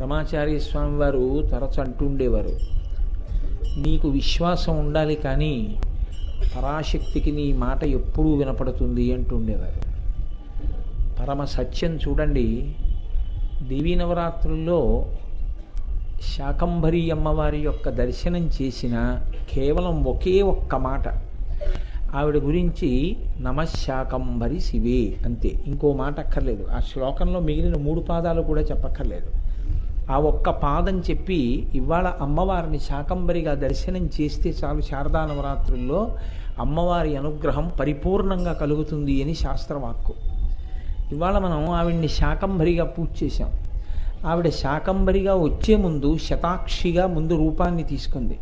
పరమాచార్య స్వామి వారు తరచు అంటుండేవారు, నీకు విశ్వాసం ఉండాలి కానీ పరాశక్తికి నీ మాట ఎప్పుడూ వినపడుతుంది అంటుండేవారు. పరమ సత్యం చూడండి. దేవీ నవరాత్రుల్లో శాకంభరి అమ్మవారి యొక్క దర్శనం చేసిన కేవలం ఒకే ఒక్క మాట, ఆవిడ గురించి నమశాకంభరి శివే అంతే, ఇంకో మాట అక్కర్లేదు. ఆ శ్లోకంలో మిగిలిన 3 పాదాలు కూడా చెప్పక్కర్లేదు. ఆ ఒక్క పాదం చెప్పి ఇవాళ అమ్మవారిని శాకంభరిగా దర్శనం చేస్తే చాలు, శారదా నవరాత్రుల్లో అమ్మవారి అనుగ్రహం పరిపూర్ణంగా కలుగుతుంది అని శాస్త్రవాక్కు. ఇవాళ మనం ఆవిడ్ని శాకంభరిగా పూజ చేశాం. ఆవిడ శాకంభరిగా వచ్చే ముందు శతాక్షిగా ముందు రూపాన్ని తీసుకుంది.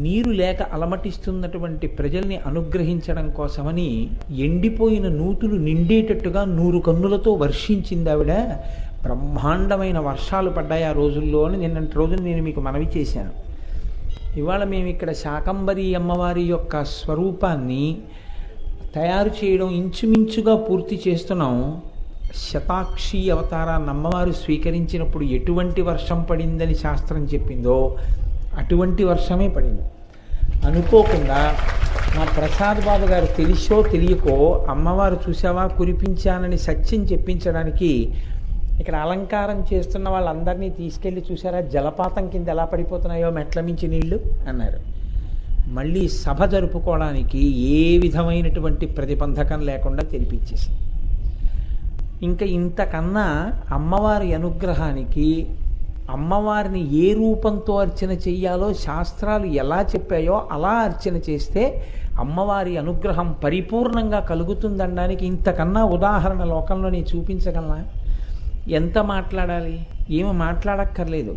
నీరు లేక అలమటిస్తున్నటువంటి ప్రజల్ని అనుగ్రహించడం కోసమని ఎండిపోయిన నూతులు నిండేటట్టుగా 100 కన్నులతో వర్షించింది ఆవిడ. బ్రహ్మాండమైన వర్షాలు పడ్డాయి ఆ రోజుల్లో అని నిన్నటి రోజున నేను మీకు మనవి చేశాను. ఇవాళ మేము ఇక్కడ శాకంభరి అమ్మవారి యొక్క స్వరూపాన్ని తయారు చేయడం ఇంచుమించుగా పూర్తి చేస్తున్నాం. శతాక్షి అవతారాన్ని అమ్మవారు స్వీకరించినప్పుడు ఎటువంటి వర్షం పడిందని శాస్త్రం చెప్పిందో అటువంటి వర్షమే పడింది. అనుకోకుండా మా ప్రసాద్ బాబు గారు తెలిసో తెలియకో అమ్మవారు చూసావా కురిపించానని సత్యం చెప్పించడానికి ఇక్కడ అలంకారం చేస్తున్న వాళ్ళందరినీ తీసుకెళ్ళి చూసారా జలపాతం కింద ఎలా పడిపోతున్నాయో మెట్ల మించి నీళ్లు అన్నారు. మళ్ళీ సభ జరుపుకోవడానికి ఏ విధమైనటువంటి ప్రతిబంధకం లేకుండా తెలిపించేసింది. ఇంకా ఇంతకన్నా అమ్మవారి అనుగ్రహానికి అమ్మవారిని ఏ రూపంతో అర్చన చెయ్యాలో శాస్త్రాలు ఎలా చెప్పాయో అలా అర్చన చేస్తే అమ్మవారి అనుగ్రహం పరిపూర్ణంగా కలుగుతుందనడానికి ఇంతకన్నా ఉదాహరణ లోకంలో నేను చూపించగలనా? ఎంత మాట్లాడాలి? ఏమి మాట్లాడక్కర్లేదు.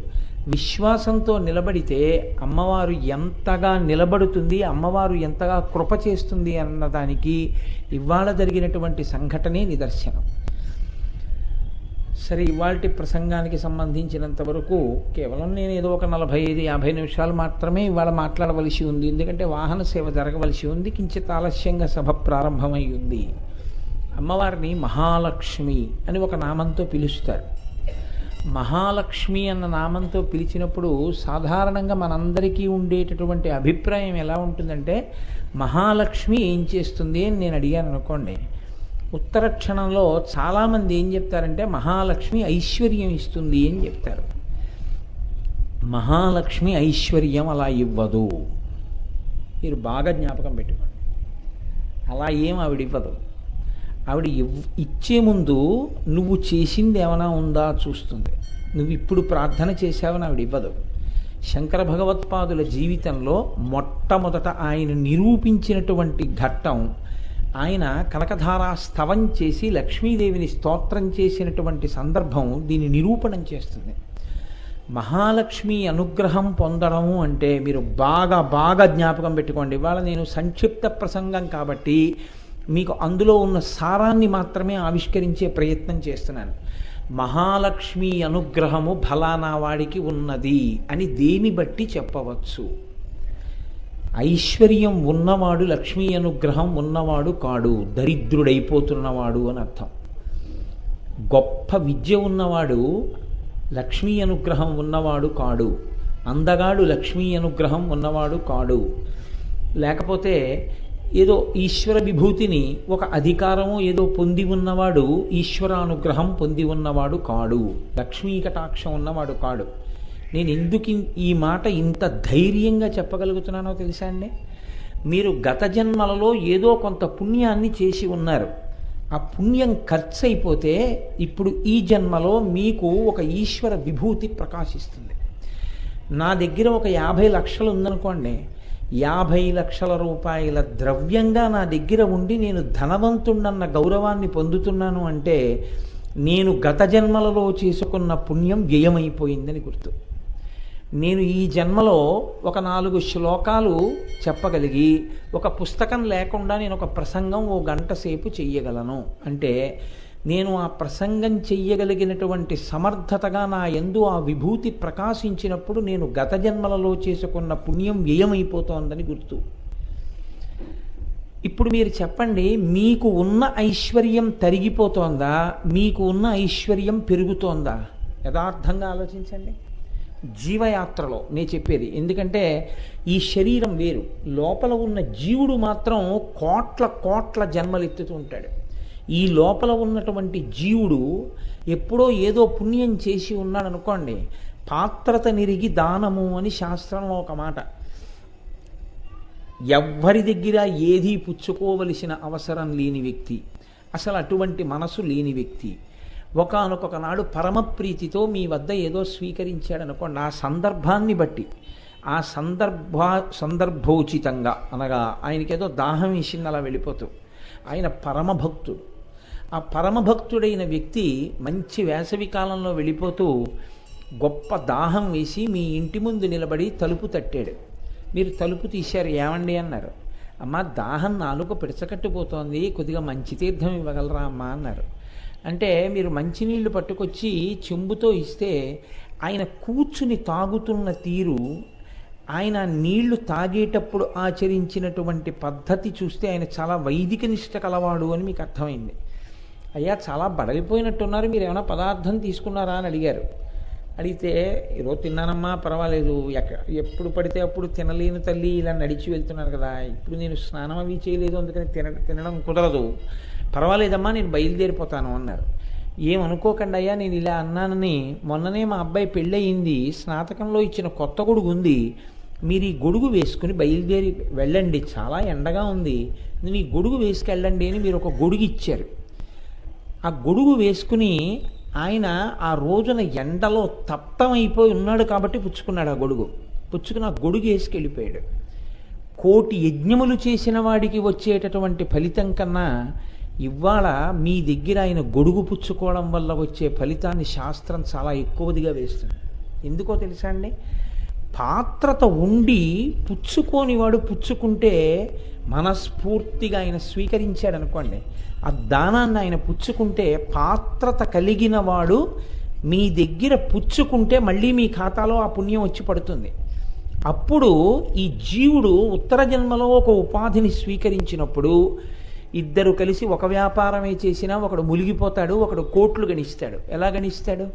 విశ్వాసంతో నిలబడితే అమ్మవారు ఎంతగా నిలబడుతుంది, అమ్మవారు ఎంతగా కృప చేస్తుంది అన్నదానికి ఇవాళ జరిగినటువంటి సంఘటనే నిదర్శనం. సరే, ఇవాల్టి ప్రసంగానికి సంబంధించినంత వరకు కేవలం నేను ఏదో ఒక 45-50 నిమిషాలు మాత్రమే ఇవాళ మాట్లాడవలసి ఉంది. ఎందుకంటే వాహన సేవ జరగవలసి ఉంది. కించిత్ ఆలస్యంగా సభ ప్రారంభమై ఉంది. అమ్మవారిని మహాలక్ష్మి అని ఒక నామంతో పిలుస్తారు. మహాలక్ష్మి అన్న నామంతో పిలిచినప్పుడు సాధారణంగా మనందరికీ ఉండేటటువంటి అభిప్రాయం ఎలా ఉంటుందంటే, మహాలక్ష్మి ఏం చేస్తుంది అని నేను అడిగాను అనుకోండి, ఉత్తర క్షణంలో చాలామంది ఏం చెప్తారంటే మహాలక్ష్మి ఐశ్వర్యం ఇస్తుంది అని చెప్తారు. మహాలక్ష్మి ఐశ్వర్యం అలా ఇవ్వదు. మీరు బాగా జ్ఞాపకం పెట్టుకోండి. అలా ఏం ఆవిడ ఇవ్వదు. ఆవిడ ఇచ్చే ముందు నువ్వు చేసింది ఏమైనా ఉందా చూస్తుంది. నువ్వు ఇప్పుడు ప్రార్థన చేశావని ఆవిడ ఇవ్వదు. శంకర భగవత్పాదుల జీవితంలో మొట్టమొదట ఆయన నిరూపించినటువంటి ఘట్టం, ఆయన కనకధారా స్తవం చేసి లక్ష్మీదేవిని స్తోత్రం చేసినటువంటి సందర్భం దీన్ని నిరూపణం చేస్తుంది. మహాలక్ష్మి అనుగ్రహం పొందడము అంటే మీరు బాగా బాగా జ్ఞాపకం పెట్టుకోండి. ఇవాళ నేను సంక్షిప్త ప్రసంగం కాబట్టి మీకు అందులో ఉన్న సారాన్ని మాత్రమే ఆవిష్కరించే ప్రయత్నం చేస్తున్నాను. మహాలక్ష్మి అనుగ్రహము ఫలానా వాడికి ఉన్నది అని దేని బట్టి చెప్పవచ్చు? ఐశ్వర్యం ఉన్నవాడు లక్ష్మీ అనుగ్రహం ఉన్నవాడు కాడు, దరిద్రుడైపోతున్నవాడు అని అర్థం. గొప్ప విద్య ఉన్నవాడు లక్ష్మీ అనుగ్రహం ఉన్నవాడు కాడు, అందగాడు లక్ష్మీ అనుగ్రహం ఉన్నవాడు కాడు. లేకపోతే ఏదో ఈశ్వర విభూతిని ఒక అధికారము ఏదో పొంది ఉన్నవాడు ఈశ్వరానుగ్రహం పొంది ఉన్నవాడు కాడు, లక్ష్మీ కటాక్షం ఉన్నవాడు కాడు. నేను ఎందుకు ఈ మాట ఇంత ధైర్యంగా చెప్పగలుగుతున్నానో తెలుసా అండి? మీరు గత జన్మలలో ఏదో కొంత పుణ్యాన్ని చేసి ఉన్నారు. ఆ పుణ్యం ఖర్చు అయిపోతే ఇప్పుడు ఈ జన్మలో మీకు ఒక ఈశ్వర విభూతి ప్రకాశిస్తుంది. నా దగ్గర ఒక 50 లక్షలు ఉందనుకోండి, 50 లక్షల రూపాయల ద్రవ్యంగా నా దగ్గర ఉండి నేను ధనవంతుడన్న గౌరవాన్ని పొందుతున్నాను అంటే నేను గత జన్మలలో చేసుకున్న పుణ్యం వ్యయమైపోయిందని గుర్తు. నేను ఈ జన్మలో ఒక 4 శ్లోకాలు చెప్పగలిగి ఒక పుస్తకం లేకుండా నేను ఒక ప్రసంగం 1 గంట సేపు చెయ్యగలను అంటే నేను ఆ ప్రసంగం చెయ్యగలిగినటువంటి సమర్థతగా నా యందు ఆ విభూతి ప్రకాశించినప్పుడు నేను గత జన్మలలో చేసుకున్న పుణ్యం వ్యయమైపోతోందని గుర్తు. ఇప్పుడు మీరు చెప్పండి, మీకు ఉన్న ఐశ్వర్యం తరిగిపోతోందా, మీకు ఉన్న ఐశ్వర్యం పెరుగుతోందా? యథార్థంగా ఆలోచించండి. జీవయాత్రలో నేను చెప్పేది, ఎందుకంటే ఈ శరీరం వేరు, లోపల ఉన్న జీవుడు మాత్రం కోట్ల కోట్ల జన్మలు ఎత్తుతూ ఉంటాడు. ఈ లోపల ఉన్నటువంటి జీవుడు ఎప్పుడో ఏదో పుణ్యం చేసి ఉన్నాడు అనుకోండి, పాత్రత నిరిగి దానము అని శాస్త్రంలో ఒక మాట. ఎవ్వరి దగ్గర ఏదీ పుచ్చుకోవలసిన అవసరం లేని వ్యక్తి, అసలు అటువంటి మనసు లేని వ్యక్తి ఒకానొక నాడు పరమప్రీతితో మీ వద్ద ఏదో స్వీకరించాడు అనుకోండి, ఆ సందర్భాన్ని బట్టి, ఆ సందర్భోచితంగా, అనగా ఆయనకేదో దాహం వేసింది అలా వెళ్ళిపోతూ, ఆయన పరమభక్తుడు. ఆ పరమభక్తుడైన వ్యక్తి మంచి వేసవి కాలంలో వెళ్ళిపోతూ గొప్ప దాహం వేసి మీ ఇంటి ముందు నిలబడి తలుపు తట్టాడు. మీరు తలుపు తీశారు, ఏమండి అన్నారు. అమ్మ దాహం నాలుక పిడచకట్టుపోతోంది, కొద్దిగా మంచి తీర్థం ఇవ్వగలరా అమ్మా అన్నారు. అంటే మీరు మంచినీళ్లు పట్టుకొచ్చి చెంబుతో ఇస్తే ఆయన కూర్చుని తాగుతున్న తీరు, ఆయన నీళ్లు తాగేటప్పుడు ఆచరించినటువంటి పద్ధతి చూస్తే ఆయన చాలా వైదిక నిష్ట కలవాడు అని మీకు అర్థమైంది. అయ్యా చాలా బడలిపోయినట్టున్నారు, మీరు ఏమైనా పదార్థం తీసుకున్నారా అని అడిగారు. అడిగితే ఈరోజు తిన్నానమ్మా, పర్వాలేదు, ఎప్పుడు పడితే అప్పుడు తినలేని తల్లి ఇలా నడిచి వెళ్తున్నారు కదా, ఇప్పుడు నేను స్నానం అవి చేయలేదు అందుకని తినడం కుదరదు, పర్వాలేదమ్మా నేను బయలుదేరిపోతాను అన్నారు. ఏమనుకోకండి అయ్యా, నేను ఇలా అన్నానని, మొన్ననే మా అబ్బాయి పెళ్ళయింది, స్నాతకంలో ఇచ్చిన కొత్త గొడుగు ఉంది, మీరు ఈ గొడుగు వేసుకుని బయలుదేరి వెళ్ళండి, చాలా ఎండగా ఉంది, నేను ఈ గొడుగు వేసుకెళ్ళండి అని మీరు ఒక గొడుగు ఇచ్చారు. ఆ గొడుగు వేసుకుని ఆయన ఆ రోజున ఎండలో తప్తమైపోయి ఉన్నాడు కాబట్టి పుచ్చుకున్నాడు ఆ గొడుగు. పుచ్చుకుని ఆ గొడుగు వేసుకెళ్ళిపోయాడు. కోటి యజ్ఞములు చేసిన వాడికి వచ్చేటటువంటి ఫలితం కన్నా ఇవాళ మీ దగ్గర ఆయన గొడుగు పుచ్చుకోవడం వల్ల వచ్చే ఫలితాన్ని శాస్త్రం చాలా ఎక్కువదిగా వేస్తుంది. ఎందుకో తెలుసా అండి? పాత్రత ఉండి పుచ్చుకోని వాడు పుచ్చుకుంటే మనస్ఫూర్తిగా ఆయన స్వీకరించాడు అనుకోండి, ఆ దానాన్ని ఆయన పుచ్చుకుంటే, పాత్రత కలిగిన వాడు మీ దగ్గర పుచ్చుకుంటే మళ్ళీ మీ ఖాతాలో ఆ పుణ్యం వచ్చి పడుతుంది. అప్పుడు ఈ జీవుడు ఉత్తర జన్మలో ఒక ఉపాధిని స్వీకరించినప్పుడు ఇద్దరు కలిసి ఒక వ్యాపారమే చేసినా ఒకడు మునిగిపోతాడు, ఒకడు కోట్లు గణిస్తాడు. ఎలా గణిస్తాడు?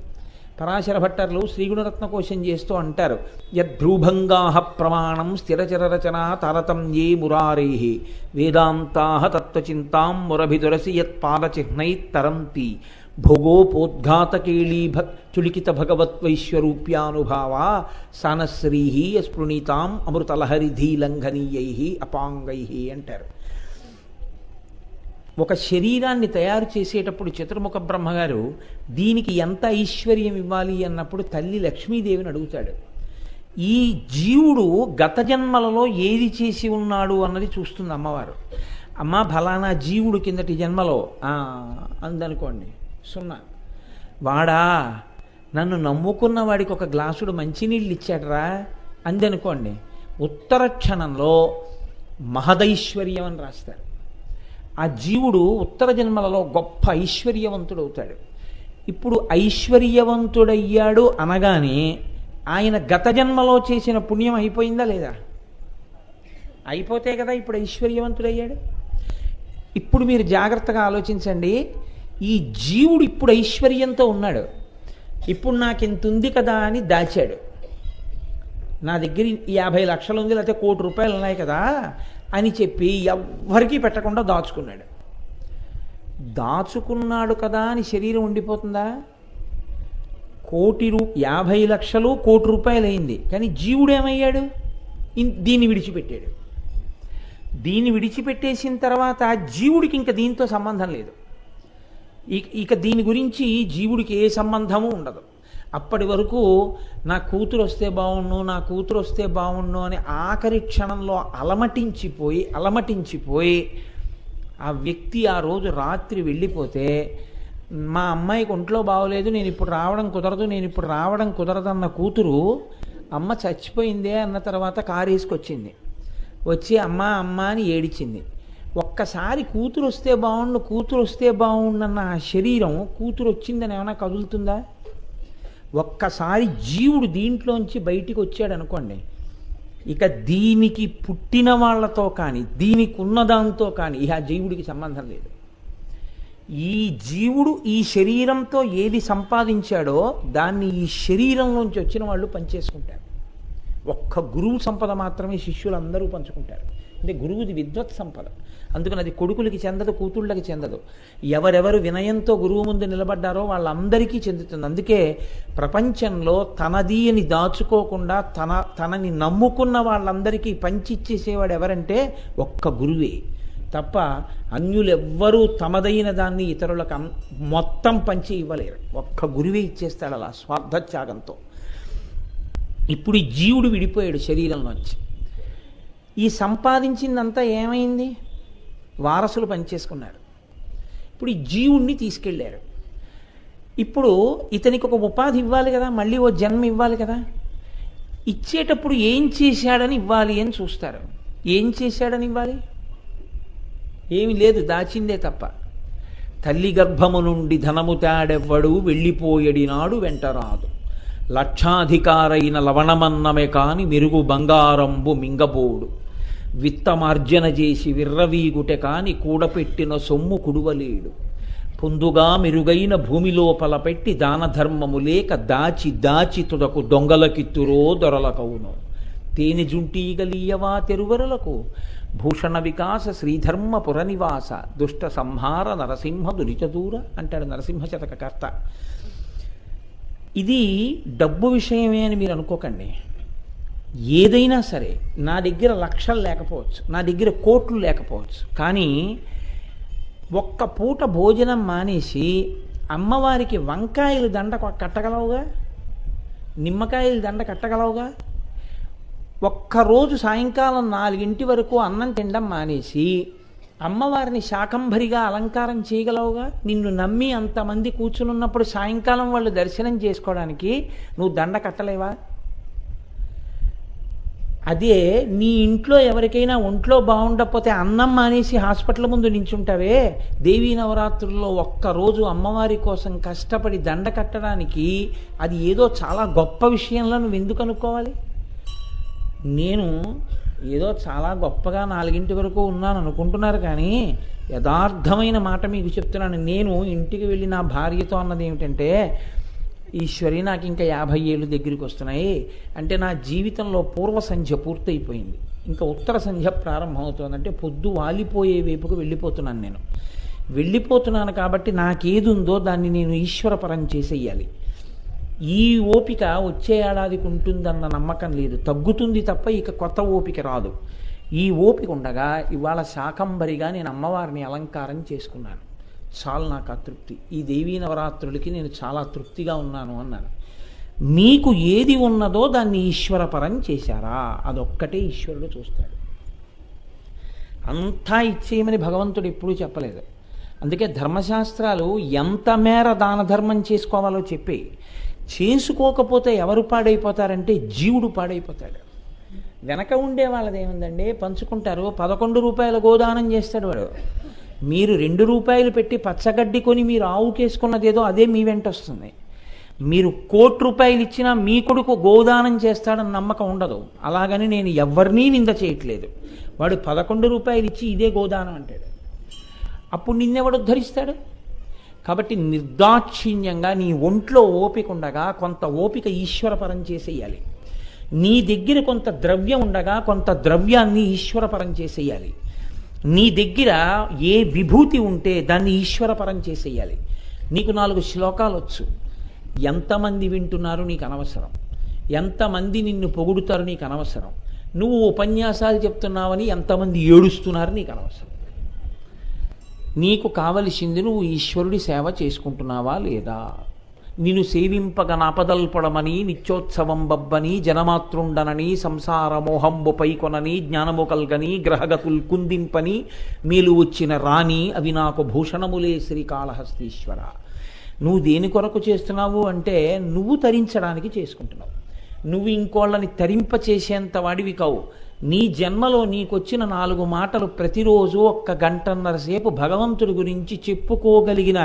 పరాశర భట్టర్లు శ్రీగుణరత్న కోశం చేస్తూ అంటారు, యద్భ్రూభంగాః ప్రమాణం స్థిరచరరచనా తారతమ్యే మురారేః వేదాంతాః తత్వచింతాం మురభిదురసి యత్పాదచిహ్నైత్తరంతి భోగోపోద్ఘాతకేళీ చులికిత భగవత్వైశ్వరూప్యానుభావా సానశ్రీః యస్పృణీతాం అమృతలహరిధీలంఘనీయైః అపాంగైః అంటారు. ఒక శరీరాన్ని తయారు చేసేటప్పుడు చతుర్ముఖ బ్రహ్మగారు దీనికి ఎంత ఐశ్వర్యం ఇవ్వాలి అన్నప్పుడు తల్లి లక్ష్మీదేవిని అడుగుతాడు. ఈ జీవుడు గత జన్మలలో ఏది చేసి ఉన్నాడు అన్నది చూస్తుంది అమ్మవారు. అమ్మ ఫలానా జీవుడు కిందటి జన్మలో అందనుకోండి 0, వాడా నన్ను నమ్ముకున్న వాడికి ఒక గ్లాసుడు మంచినీళ్ళు ఇచ్చాడరా అందనుకోండి, ఉత్తర క్షణంలో మహదైశ్వర్యం అని రాస్తారు. ఆ జీవుడు ఉత్తర జన్మలలో గొప్ప ఐశ్వర్యవంతుడు అవుతాడు. ఇప్పుడు ఐశ్వర్యవంతుడయ్యాడు అనగానే ఆయన గత జన్మలో చేసిన పుణ్యం అయిపోయిందా లేదా? అయిపోతే కదా ఇప్పుడు ఐశ్వర్యవంతుడయ్యాడు. ఇప్పుడు మీరు జాగ్రత్తగా ఆలోచించండి, ఈ జీవుడు ఇప్పుడు ఐశ్వర్యంతో ఉన్నాడు, ఇప్పుడు నాకు ఇంత ఉంది కదా అని దాచాడు. నా దగ్గర 50 లక్షలు ఉంది లేకపోతే 1 కోటి రూపాయలు ఉన్నాయి కదా అని చెప్పి ఎవ్వరికీ పెట్టకుండా దాచుకున్నాడు. దాచుకున్నాడు కదా అని శరీరం ఉండిపోతుందా? 50 లక్షలు 1 కోటి రూపాయలు అయింది, కానీ జీవుడు ఏమయ్యాడు? దీన్ని విడిచిపెట్టాడు. దీన్ని విడిచిపెట్టేసిన తర్వాత జీవుడికి ఇంకా దీంతో సంబంధం లేదు. ఇక దీని గురించి జీవుడికి ఏ సంబంధము ఉండదు. అప్పటి వరకు నా కూతురు వస్తే బాగుండు, నా కూతురు వస్తే బాగుండు అని ఆఖరి క్షణంలో అలమటించిపోయి ఆ వ్యక్తి ఆ రోజు రాత్రి వెళ్ళిపోతే, మా అమ్మాయికి ఒంట్లో బాగోలేదు, నేను ఇప్పుడు రావడం కుదరదన్న కూతురు అమ్మ చచ్చిపోయిందే అన్న తర్వాత కారు వేసుకొచ్చింది, వచ్చి అమ్మ అని ఏడిచింది. ఒక్కసారి కూతురు వస్తే బాగుండు అన్న ఆ శరీరం కూతురు వచ్చిందని ఏమైనా కదులుతుందా? ఒక్కసారి జీవుడు దీంట్లోంచి బయటికి వచ్చాడు అనుకోండి, ఇక దీనికి పుట్టిన వాళ్ళతో కానీ దీనికి ఉన్నదాంతో కానీ ఇక జీవుడికి సంబంధం లేదు. ఈ జీవుడు ఈ శరీరంతో ఏది సంపాదించాడో దాన్ని ఈ శరీరంలోంచి వచ్చిన వాళ్ళు పనిచేసుకుంటారు. ఒక్క గురువు సంపద మాత్రమే శిష్యులందరూ పంచుకుంటారు. అంటే గురువుది విద్వత్ సంపద. అందుకని అది కొడుకులకి చెందదు, కూతుళ్ళకి చెందదు. ఎవరెవరు వినయంతో గురువు ముందు నిలబడ్డారో వాళ్ళందరికీ చెందుతుంది. అందుకే ప్రపంచంలో తనది అని దాచుకోకుండా తనని నమ్ముకున్న వాళ్ళందరికీ పంచిచ్చేసేవాడు ఎవరంటే ఒక్క గురువే తప్ప అన్యులెవ్వరూ తమదైన దాన్ని ఇతరులకు మొత్తం పంచి ఇవ్వలేరు. ఒక్క గురువే ఇచ్చేస్తాడు అలా స్వార్థత్యాగంతో. ఇప్పుడు ఈ జీవుడు విడిపోయాడు శరీరంలోంచి. ఈ సంపాదించిందంతా ఏమైంది? వారసులు పనిచేసుకున్నారు. ఇప్పుడు ఈ జీవుణ్ణి తీసుకెళ్ళారు. ఇప్పుడు ఇతనికి ఒక ఉపాధి ఇవ్వాలి కదా, మళ్ళీ ఓ జన్మ ఇవ్వాలి కదా. ఇచ్చేటప్పుడు ఏం చేశాడని ఇవ్వాలి అని చూస్తారు. ఏం చేశాడని ఇవ్వాలి? ఏమి లేదు, దాచిందే తప్ప. తల్లి గర్భము నుండి ధనము తాడెవ్వడు వెళ్ళిపోయడినాడు వెంటరాదు, లక్షాధికారైన లవణమన్నమే కాని మెరుగు బంగారంబు మింగబోడు, విత్తమార్జన చేసి విర్రవీగుటె కాని కూడపెట్టిన సొమ్ము కుడువలేడు, పొందుగా మెరుగైన భూమి లోపల పెట్టి దాన ధర్మము లేక దాచి దాచి తుదకు దొంగలకిత్తురో దొరలకవును, తేనె జుంటీగలీయవా తెరువరులకు, భూషణ వికాస శ్రీధర్మ పురనివాస, దుష్ట సంహార నరసింహ దురితదూర అంటాడు నరసింహ శతకకర్త. ఇది డబ్బు విషయమే అని మీరు అనుకోకండి. ఏదైనా సరే, నా దగ్గర లక్షలు లేకపోవచ్చు, నా దగ్గర కోట్లు లేకపోవచ్చు, కానీ ఒక్క పూట భోజనం మానేసి అమ్మవారికి వంకాయలు దండ కట్టగలవుగా, నిమ్మకాయలు దండ కట్టగలవుగా. ఒక్కరోజు సాయంకాలం 4 వరకు అన్నం తినడం మానేసి అమ్మవారిని శాకంభరిగా అలంకారం చేయగలవుగా. నిన్ను నమ్మి అంతమంది కూర్చునున్నప్పుడు సాయంకాలం వాళ్ళు దర్శనం చేసుకోవడానికి నువ్వు దండ కట్టలేవా? అదే నీ ఇంట్లో ఎవరికైనా ఒంట్లో బాగుండకపోతే అన్నం మానేసి హాస్పిటల్ ముందు నించుంటావే, దేవీ నవరాత్రుల్లో ఒక్కరోజు అమ్మవారి కోసం కష్టపడి దండ కట్టడానికి అది ఏదో చాలా గొప్ప విషయంలో నువ్వు ఎందుకు అనుకోవాలి? నేను ఏదో చాలా గొప్పగా 4 వరకు ఉన్నాను అనుకుంటున్నారు, కానీ యథార్థమైన మాట మీకు చెప్తున్నాను. నేను ఇంటికి వెళ్ళి నా భార్యతో అన్నది ఏమిటంటే, ఈశ్వరి నాకు ఇంకా 50 ఏళ్ళు దగ్గరికి వస్తున్నాయి అంటే నా జీవితంలో పూర్వ సంధ్య పూర్తయిపోయింది, ఇంకా ఉత్తర సంధ్య ప్రారంభమవుతుందంటే పొద్దు వాలిపోయే వైపుకు వెళ్ళిపోతున్నాను. నేను వెళ్ళిపోతున్నాను కాబట్టి నాకేది ఉందో దాన్ని నేను ఈశ్వరపరం చేసేయాలి. ఈ ఓపిక వచ్చే ఏడాదికి ఉంటుందన్న నమ్మకం లేదు, తగ్గుతుంది తప్ప ఇక కొత్త ఓపిక రాదు. ఈ ఓపిక ఉండగా ఇవాళ శాకంబరిగా నేను అమ్మవారిని అలంకారం చేసుకున్నాను, చాలు నాకు ఆ తృప్తి. ఈ దేవీ నవరాత్రులకి నేను చాలా తృప్తిగా ఉన్నాను అన్నాను. మీకు ఏది ఉన్నదో దాన్ని ఈశ్వరపరం చేశారా, అదొక్కటే ఈశ్వరుడు చూస్తాడు. అంతా ఇచ్చేయమని భగవంతుడు ఎప్పుడూ చెప్పలేదు. అందుకే ధర్మశాస్త్రాలు ఎంత మేర దాన ధర్మం చేసుకోవాలో చెప్పి, చేసుకోకపోతే ఎవరు పాడైపోతారంటే జీవుడు పాడైపోతాడు. వెనక ఉండే వాళ్ళది ఏముందండి, పంచుకుంటారు. 11 రూపాయల గోదానం చేస్తాడు వాడు. మీరు 2 రూపాయలు పెట్టి పచ్చగడ్డి కొని మీరు ఆవుకేసుకున్నదేదో అదే మీ వెంట వస్తుంది. మీరు 1 కోటి రూపాయలు ఇచ్చినా మీ కొడుకు గోదానం చేస్తాడని నమ్మకం ఉండదు. అలాగని నేను ఎవరినీ నింద చేయట్లేదు. వాడు 11 రూపాయలు ఇచ్చి ఇదే గోదానం అంటాడు, అప్పుడు నిన్నెవడు ఉద్ధరిస్తాడు? కాబట్టి నిర్దాక్షిణ్యంగా నీ ఒంట్లో ఓపిక ఉండగా కొంత ఓపిక ఈశ్వరపరం చేసేయాలి. నీ దగ్గర కొంత ద్రవ్యం ఉండగా కొంత ద్రవ్యాన్ని ఈశ్వరపరం చేసేయాలి. నీ దగ్గర ఏ విభూతి ఉంటే దాన్ని ఈశ్వరపరం చేసేయాలి. నీకు 4 శ్లోకాలు వచ్చు, ఎంతమంది వింటున్నారు నీకు అనవసరం, ఎంతమంది నిన్ను పొగుడుతారు నీకు అనవసరం, నువ్వు ఉపన్యాసాలు చెప్తున్నావని ఎంతమంది ఏడుస్తున్నారు నీకు అనవసరం. నీకు కావలసింది నువ్వు ఈశ్వరుడి సేవ చేసుకుంటున్నావా లేదా. నిన్ను సేవింపగ నాపదల్పడమని నిత్యోత్సవం బబ్బని జనమాతృండనని సంసార మోహంబు పైకొనని జ్ఞానము కల్గని గ్రహగతుల్ కుందింపని మేలు వచ్చిన రాణి అవి నాకు భూషణములే శ్రీకాళహస్తీశ్వర. నువ్వు దేని కొరకు చేస్తున్నావు అంటే నువ్వు తరించడానికి చేసుకుంటున్నావు. నువ్వు ఇంకోళ్ళని తరింప చేసేంత వాడివి కావు. నీ జన్మలో నీకొచ్చిన 4 మాటలు ప్రతిరోజు 1 గంటన్నర సేపు భగవంతుడి గురించి చెప్పుకోగలిగిన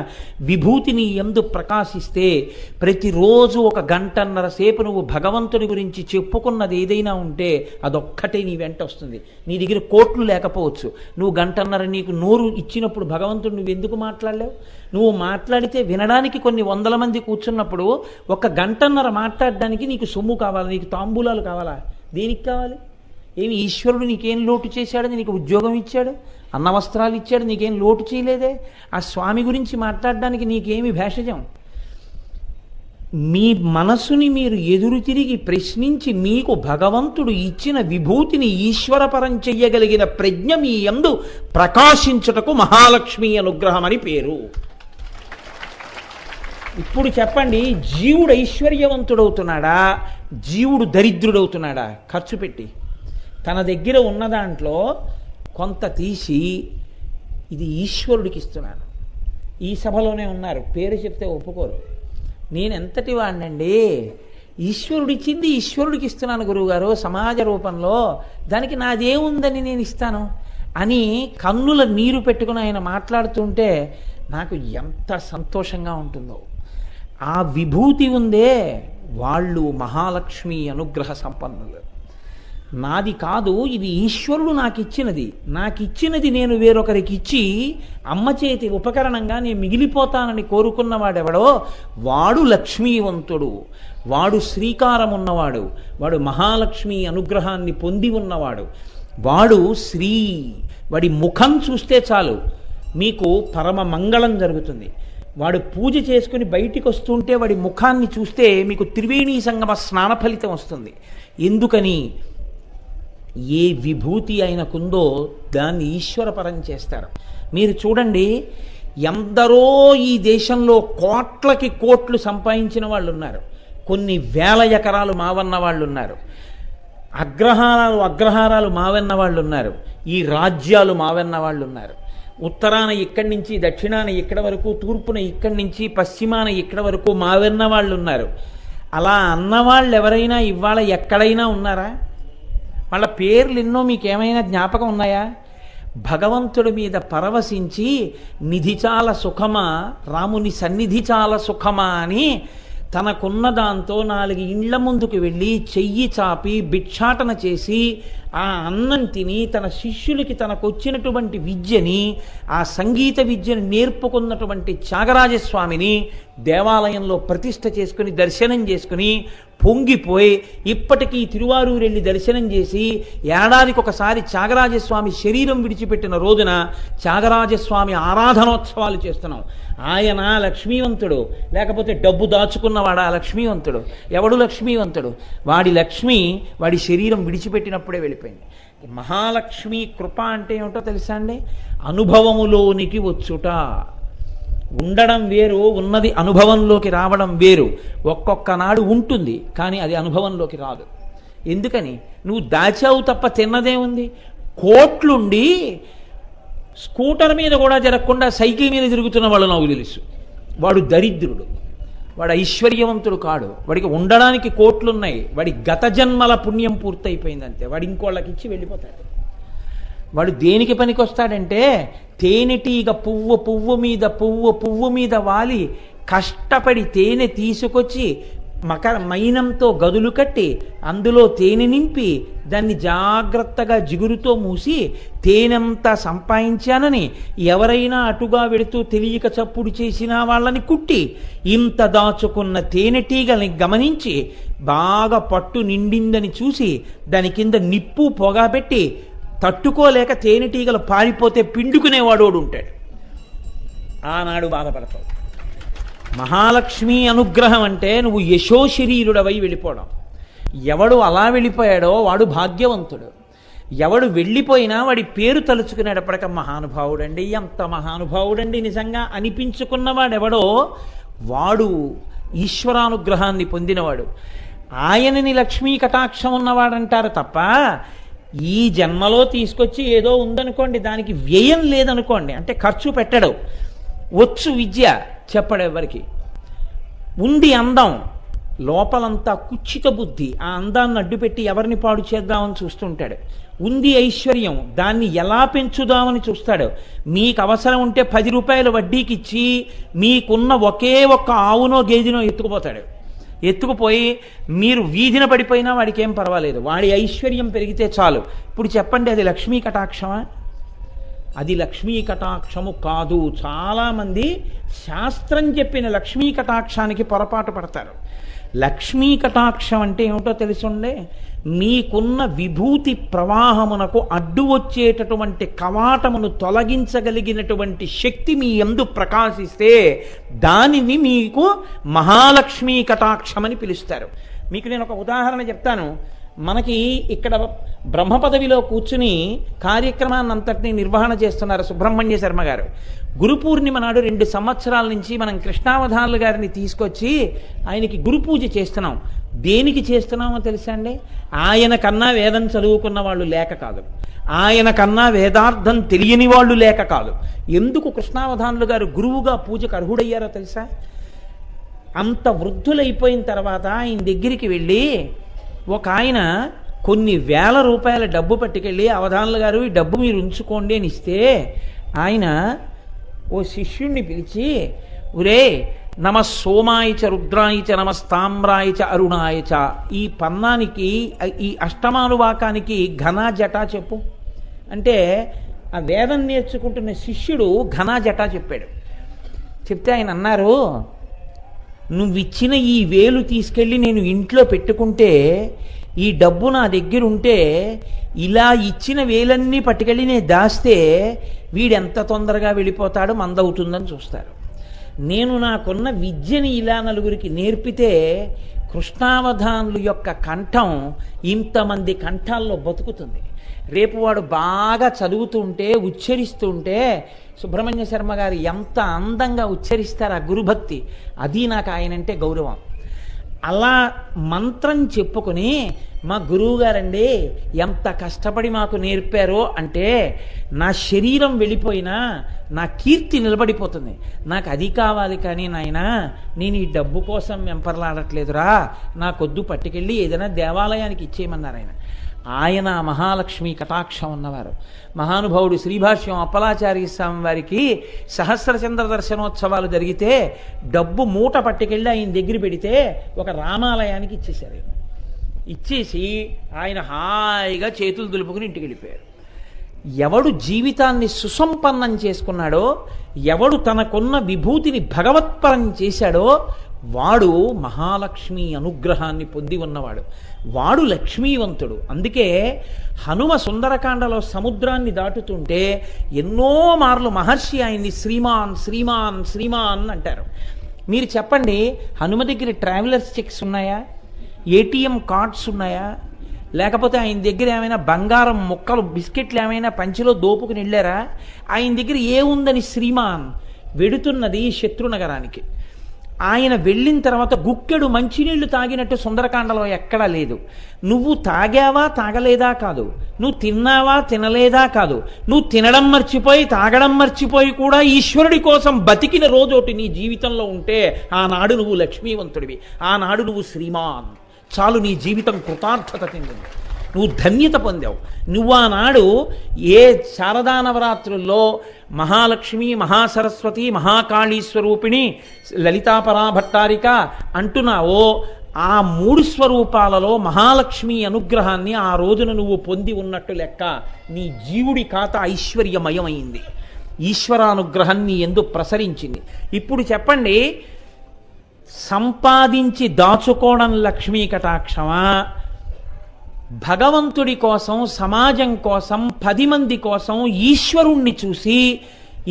విభూతి నీ యందు ప్రకాశిస్తే, ప్రతిరోజు 1 గంటన్నర సేపు నువ్వు భగవంతుడి గురించి చెప్పుకున్నది ఏదైనా ఉంటే అదొక్కటే నీ వెంట వస్తుంది. నీ దగ్గర కోట్లు లేకపోవచ్చు, నువ్వు గంటన్నర నీకు నోరు ఇచ్చినప్పుడు భగవంతుడు నువ్వు ఎందుకు మాట్లాడలేవు? నువ్వు మాట్లాడితే వినడానికి కొన్ని 100 మంది కూర్చున్నప్పుడు 1 గంటన్నర మాట్లాడడానికి నీకు సొమ్ము కావాలా? నీకు తాంబూలాలు కావాలా? దేనికి కావాలి? ఏమి ఈశ్వరుడు నీకేం లోటు చేశాడని నీకు ఉద్యోగం ఇచ్చాడు, అన్న వస్త్రాలు ఇచ్చాడు, నీకేం లోటు చేయలేదే. ఆ స్వామి గురించి మాట్లాడడానికి నీకేమి భేషజం? మీ మనసుని మీరు ఎదురు తిరిగి ప్రశ్నించి మీకు భగవంతుడు ఇచ్చిన విభూతిని ఈశ్వరపరం చెయ్యగలిగిన ప్రజ్ఞ మీ యందు ప్రకాశించుటకు మహాలక్ష్మి అనుగ్రహం అని పేరు. ఇప్పుడు చెప్పండి, జీవుడు ఐశ్వర్యవంతుడవుతున్నాడా, జీవుడు దరిద్రుడవుతున్నాడా? ఖర్చు పెట్టి తన దగ్గర ఉన్న దాంట్లో కొంత తీసి ఇది ఈశ్వరుడికి ఇస్తున్నాను. ఈ సభలోనే ఉన్నారు, పేరు చెప్తే ఒప్పుకోరు. నేను ఎంతటి వాడినండి, ఈశ్వరుడిచ్చింది ఈశ్వరుడికి ఇస్తున్నాను గురువుగారు సమాజ రూపంలో, దానికి నాదేముందని నేను ఇస్తాను అని కన్నుల నీరు పెట్టుకుని ఆయన మాట్లాడుతుంటే నాకు ఎంత సంతోషంగా ఉంటుందో. ఆ విభూతి ఉందే, వాళ్ళు మహాలక్ష్మి అనుగ్రహ సంపన్నులు. నాది కాదు, ఇది ఈశ్వరుడు నాకిచ్చినది నేను వేరొకరికి ఇచ్చి అమ్మ చేతి ఉపకరణంగా నేను మిగిలిపోతానని కోరుకున్నవాడెవడో వాడు లక్ష్మీవంతుడు, వాడు శ్రీకారం ఉన్నవాడు, వాడు మహాలక్ష్మి అనుగ్రహాన్ని పొంది ఉన్నవాడు, వాడు శ్రీ. వాడి ముఖం చూస్తే చాలు మీకు పరమ మంగళం జరుగుతుంది. వాడు పూజ చేసుకుని బయటికి వస్తుంటే వాడి ముఖాన్ని చూస్తే మీకు త్రివేణీ సంగమ స్నాన ఫలితం వస్తుంది. ఎందుకని? ఏ విభూతి ఆయనకుందో దాన్ని ఈశ్వరపరం చేస్తారు. మీరు చూడండి, ఎందరో ఈ దేశంలో కోట్లకి కోట్లు సంపాదించిన వాళ్ళు ఉన్నారు, కొన్ని వేల ఎకరాలు మావన్న వాళ్ళు ఉన్నారు, అగ్రహారాలు మావన్న వాళ్ళు ఉన్నారు, ఈ రాజ్యాలు మావన్న వాళ్ళు ఉన్నారు. ఉత్తరాన ఇక్కడి నుంచి దక్షిణాన ఇక్కడ వరకు, తూర్పున ఇక్కడి నుంచి పశ్చిమాన ఇక్కడ వరకు మావన్న వాళ్ళు ఉన్నారు. అలా అన్నవాళ్ళు ఎవరైనా ఇవాళ ఎక్కడైనా ఉన్నారా? వాళ్ళ పేర్లు ఎన్నో మీకేమైనా జ్ఞాపకం ఉన్నాయా? భగవంతుడి మీద పరవశించి నిధి చాలా సుఖమా, రాముని సన్నిధి చాలా సుఖమా అని తనకున్న దాంతో 4 ఇండ్ల ముందుకు వెళ్ళి చెయ్యి చాపి భిక్షాటన చేసి ఆ అన్నం తిని తన శిష్యులకి తనకొచ్చినటువంటి విద్యని, ఆ సంగీత విద్యను నేర్పుకున్నటువంటి త్యాగరాజస్వామిని దేవాలయంలో ప్రతిష్ఠ చేసుకుని దర్శనం చేసుకుని పొంగిపోయి ఇప్పటికీ తిరువారూరు వెళ్ళి దర్శనం చేసి ఏడాదికి ఒకసారి త్యాగరాజస్వామి శరీరం విడిచిపెట్టిన రోజున త్యాగరాజస్వామి ఆరాధనోత్సవాలు చేస్తున్నాం. ఆయన లక్ష్మీవంతుడు, లేకపోతే డబ్బు దాచుకున్నవాడా లక్ష్మీవంతుడు? ఎవడు లక్ష్మీవంతుడు? వాడి లక్ష్మి వాడి శరీరం విడిచిపెట్టినప్పుడే వెళ్ళిపోయింది. మహాలక్ష్మి కృప అంటే ఏమిటో తెలుసా అండి? అనుభవములోనికి వచ్చుట. ఉండడం వేరు, ఉన్నది అనుభవంలోకి రావడం వేరు. ఒక్కొక్క నాడు ఉంటుంది, కానీ అది అనుభవంలోకి రాదు. ఎందుకని? నువ్వు దాచావు తప్ప తిన్నదే ఉంది. కోట్లుండి స్కూటర్ మీద కూడా జరగకుండా సైకిల్ మీద తిరుగుతున్న వాళ్ళు నాకు తెలుసు. వాడు దరిద్రుడు, వాడు ఐశ్వర్యవంతుడు కాడు. వాడికి ఉండడానికి కోట్లున్నాయి, వాడి గత జన్మల పుణ్యం పూర్తయిపోయింది అంతే. వాడు ఇంకోళ్ళకి ఇచ్చి వెళ్ళిపోతాడు. వాడు దేనికి పనికొస్తాడంటే, తేనెటీగ పువ్వు మీద వాలి కష్టపడి తేనె తీసుకొచ్చి మైనంతో గదులు కట్టి అందులో తేనె నింపి దాన్ని జాగ్రత్తగా జిగురుతో మూసి తేనెంతా సంపాదించానని ఎవరైనా అటుగా వెడుతూ తెలియక చప్పుడు చేసినా వాళ్ళని కుట్టి ఇంత దాచుకున్న తేనెటీగల్ని గమనించి బాగా పట్టు నిండిందని చూసి దాని కింద నిప్పు పొగ పెట్టి తట్టుకోలేక తేనెటీగలు పారిపోతే పిండుకునేవాడు ఉంటాడు. ఆనాడు బాధపడతావు. మహాలక్ష్మి అనుగ్రహం అంటే నువ్వు యశోశరీరుడవై వెళ్ళిపోవడం. ఎవడు అలా వెళ్ళిపోయాడో వాడు భాగ్యవంతుడు. ఎవడు వెళ్ళిపోయినా వాడి పేరు తలుచుకునేటప్పటిక మహానుభావుడండి, ఎంత మహానుభావుడండి నిజంగా అనిపించుకున్నవాడెవడో వాడు ఈశ్వరానుగ్రహాన్ని పొందినవాడు. ఆయనని లక్ష్మీ కటాక్షం ఉన్నవాడంటారు తప్ప ఈ జన్మలో తీసుకొచ్చి ఏదో ఉందనుకోండి, దానికి వ్యయం లేదనుకోండి, అంటే ఖర్చు పెట్టడు, వచ్చు విద్య చెప్పడు ఎవరికి, ఉంది అందం, లోపలంతా కుచ్చిత బుద్ధి, ఆ అందాన్ని అడ్డుపెట్టి ఎవరిని పాడు చేద్దామని చూస్తుంటాడు. ఉంది ఐశ్వర్యం, దాన్ని ఎలా పెంచుదామని చూస్తాడు. మీకు అవసరం ఉంటే 10 రూపాయలు వడ్డీకి ఇచ్చి మీకున్న ఒకే ఒక్క ఆవునో గేదెనో ఎత్తుకుపోతాడు. ఎత్తుకుపోయి మీరు వీధిన పడిపోయినా వాడికి ఏం పర్వాలేదు, వాడి ఐశ్వర్యం పెరిగితే చాలు. ఇప్పుడు చెప్పండి, అది లక్ష్మీ కటాక్షమా? అది లక్ష్మీ కటాక్షము కాదు. చాలామంది శాస్త్రం చెప్పిన లక్ష్మీ కటాక్షానికి పొరపాటు పడతారు. లక్ష్మీ కటాక్షం అంటే ఏమిటో తెలుసుండే, మీకున్న విభూతి ప్రవాహమునకు అడ్డు వచ్చేటటువంటి కవాటమును తొలగించగలిగినటువంటి శక్తి మీ యందు ప్రకాశిస్తే దానిని మీకు మహాలక్ష్మీ కటాక్షమని పిలుస్తారు. మీకు నేను ఒక ఉదాహరణ చెప్తాను. మనకి ఇక్కడ బ్రహ్మ పదవిలో కూర్చుని కార్యక్రమాన్ని అంతటినీ నిర్వహణ చేస్తున్నారు సుబ్రహ్మణ్య శర్మ గారు. గురు పూర్ణిమ నాడు 2 సంవత్సరాల నుంచి మనం కృష్ణావధానులు గారిని తీసుకొచ్చి ఆయనకి గురు పూజ చేస్తున్నాం. దేనికి చేస్తున్నామో తెలుసా అండి? ఆయన కన్నా వేదం చదువుకున్న వాళ్ళు లేక కాదు, ఆయన కన్నా వేదార్థం తెలియని వాళ్ళు లేక కాదు. ఎందుకు కృష్ణావధానులు గారు గురువుగా పూజకు అర్హుడయ్యారో తెలుసా? అంత వృద్ధులైపోయిన తర్వాత ఆయన దగ్గరికి వెళ్ళి ఒక ఆయన కొన్ని వేల రూపాయల డబ్బు పట్టుకెళ్ళి, అవధానులు గారు ఈ డబ్బు మీరు ఉంచుకోండి అని ఇస్తే, ఆయన ఓ శిష్యుణ్ణి పిలిచి, ఒరే నమ సోమాయచ రుద్రాయచ నమస్తామ్రాయచ అరుణాయచ, ఈ పన్నానికి ఈ అష్టమానువాకానికి ఘనా జటా చెప్పు అంటే, ఆ వేదం నేర్చుకుంటున్న శిష్యుడు ఘనా జటా చెప్పాడు. చెప్తే ఆయన అన్నారు, నువ్విచ్చిన ఈ వేలు తీసుకెళ్ళి నేను ఇంట్లో పెట్టుకుంటే, ఈ డబ్బు నా దగ్గర ఉంటే, ఇలా ఇచ్చిన వేలన్నీ పట్టుకెళ్ళి నేను దాస్తే వీడెంత తొందరగా వెళ్ళిపోతాడో మందవుతుందని చూస్తారు. నేను నాకున్న విద్యని ఇలా నలుగురికి నేర్పితే కృష్ణావధానుల యొక్క కంఠం ఇంతమంది కంఠాల్లో బతుకుతుంది. రేపు వాడు బాగా చదువుతుంటే ఉచ్చరిస్తుంటే సుబ్రహ్మణ్య శర్మ గారు ఎంత అందంగా ఉచ్చరిస్తారు ఆ గురుభక్తి. అది నాకు ఆయనంటే గౌరవం. అలా మంత్రం చెప్పుకొని మా గురువు గారండి ఎంత కష్టపడి మాకు నేర్పారో అంటే, నా శరీరం వెళ్ళిపోయినా నా కీర్తి నిలబడిపోతుంది. నాకు అది కావాలి కానీ నాయనా, నేను ఈ డబ్బు కోసం వెంపర్లాడట్లేదురా, నాకొద్దు, పట్టుకెళ్ళి ఏదైనా దేవాలయానికి ఇచ్చేయమన్నారు ఆయన. ఆయన మహాలక్ష్మి కటాక్షం ఉన్నవారు. మహానుభావుడు శ్రీభాష్యం అప్పలాచార్య స్వామి వారికి సహస్రచంద్ర దర్శనోత్సవాలు జరిగితే డబ్బు మూట పట్టుకెళ్ళి ఆయన దగ్గర పెడితే ఒక రామాలయానికి ఇచ్చేశారు. ఇచ్చేసి ఆయన హాయిగా చేతులు దులుపుకుని ఇంటికి వెళ్ళిపోయారు. ఎవడు జీవితాన్ని సుసంపన్నం చేసుకున్నాడో, ఎవడు తనకున్న విభూతిని భగవత్పరం చేశాడో వాడు మహాలక్ష్మి అనుగ్రహాన్ని పొంది ఉన్నవాడు, వాడు లక్ష్మీవంతుడు. అందుకే హనుమ సుందరకాండలో సముద్రాన్ని దాటుతుంటే ఎన్నో మార్లు మహర్షి ఆయన్ని శ్రీమాన్ శ్రీమాన్ శ్రీమాన్ అంటారు. మీరు చెప్పండి, హనుమ దగ్గర ట్రావెలర్స్ చెక్స్ ఉన్నాయా? ఏటీఎం కార్డ్స్ ఉన్నాయా? లేకపోతే ఆయన దగ్గర ఏమైనా బంగారం ముక్కలు బిస్కెట్లు ఏమైనా పంచిలో దోపుకుని వెళ్ళారా? ఆయన దగ్గర ఏముందని శ్రీమాన్? వెడుతున్నది శత్రునగరానికి. ఆయన వెళ్ళిన తర్వాత గుక్కెడు మంచినీళ్లు తాగినట్టు సుందరకాండలో ఎక్కడా లేదు. నువ్వు తాగావా తాగలేదా కాదు, నువ్వు తిన్నావా తినలేదా కాదు, నువ్వు తినడం మర్చిపోయి తాగడం మర్చిపోయి కూడా ఈశ్వరుడి కోసం బతికిన రోజోటి నీ జీవితంలో ఉంటే ఆనాడు నువ్వు లక్ష్మీవంతుడివి, ఆనాడు నువ్వు శ్రీమాన్. చాలు, నీ జీవితం కృతార్థత చెందింది, నువ్వు ధన్యత పొందావు. నువ్వు ఆనాడు ఏ శారదా నవరాత్రుల్లో మహాలక్ష్మి, మహాసరస్వతి, మహాకాళీ స్వరూపిణి, లలితాపరాభట్టారిక అంటున్నావో ఆ 3 స్వరూపాలలో మహాలక్ష్మి అనుగ్రహాన్ని ఆ రోజున నువ్వు పొంది ఉన్నట్టు లెక్క. నీ జీవుడి ఖాతా ఐశ్వర్యమయమైంది, ఈశ్వరానుగ్రహం నీ యందు ప్రసరించింది. ఇప్పుడు చెప్పండి, సంపాదించి దాచుకోవడం లక్ష్మీ కటాక్షమా? భగవంతుడి కోసం, సమాజం కోసం, 10 మంది కోసం ఈశ్వరుణ్ణి చూసి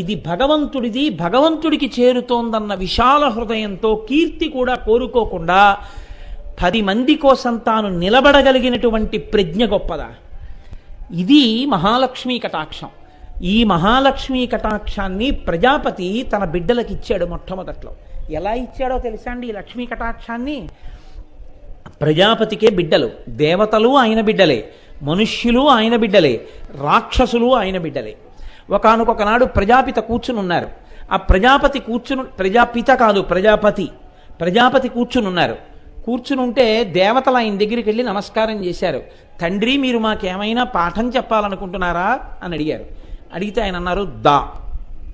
ఇది భగవంతుడిది, భగవంతుడికి చేరుతోందన్న విశాల హృదయంతో కీర్తి కూడా కోరుకోకుండా 10 మంది కోసం తాను నిలబడగలిగినటువంటి ప్రజ్ఞ గొప్పదా? ఇది మహాలక్ష్మీ కటాక్షం. ఈ మహాలక్ష్మీ కటాక్షాన్ని ప్రజాపతి తన బిడ్డలకు ఇచ్చాడు మొట్టమొదట్లో. ఎలా ఇచ్చాడో తెలుసా అండి? ఈ లక్ష్మీ కటాక్షాన్ని ప్రజాపతికే బిడ్డలు, దేవతలు ఆయన బిడ్డలే, మనుష్యులు ఆయన బిడ్డలే, రాక్షసులు ఆయన బిడ్డలే. ఒకానొకనాడు ప్రజాపిత కూర్చుని ఉన్నారు. ఆ ప్రజాపిత కూర్చుని ఉన్నారు. కూర్చుని ఉంటే దేవతలు ఆయన దగ్గరికి వెళ్ళి నమస్కారం చేశారు. తండ్రి, మీరు మాకేమైనా పాఠం చెప్పాలనుకుంటున్నారా అని అడిగారు. అడిగితే ఆయన అన్నారు, దా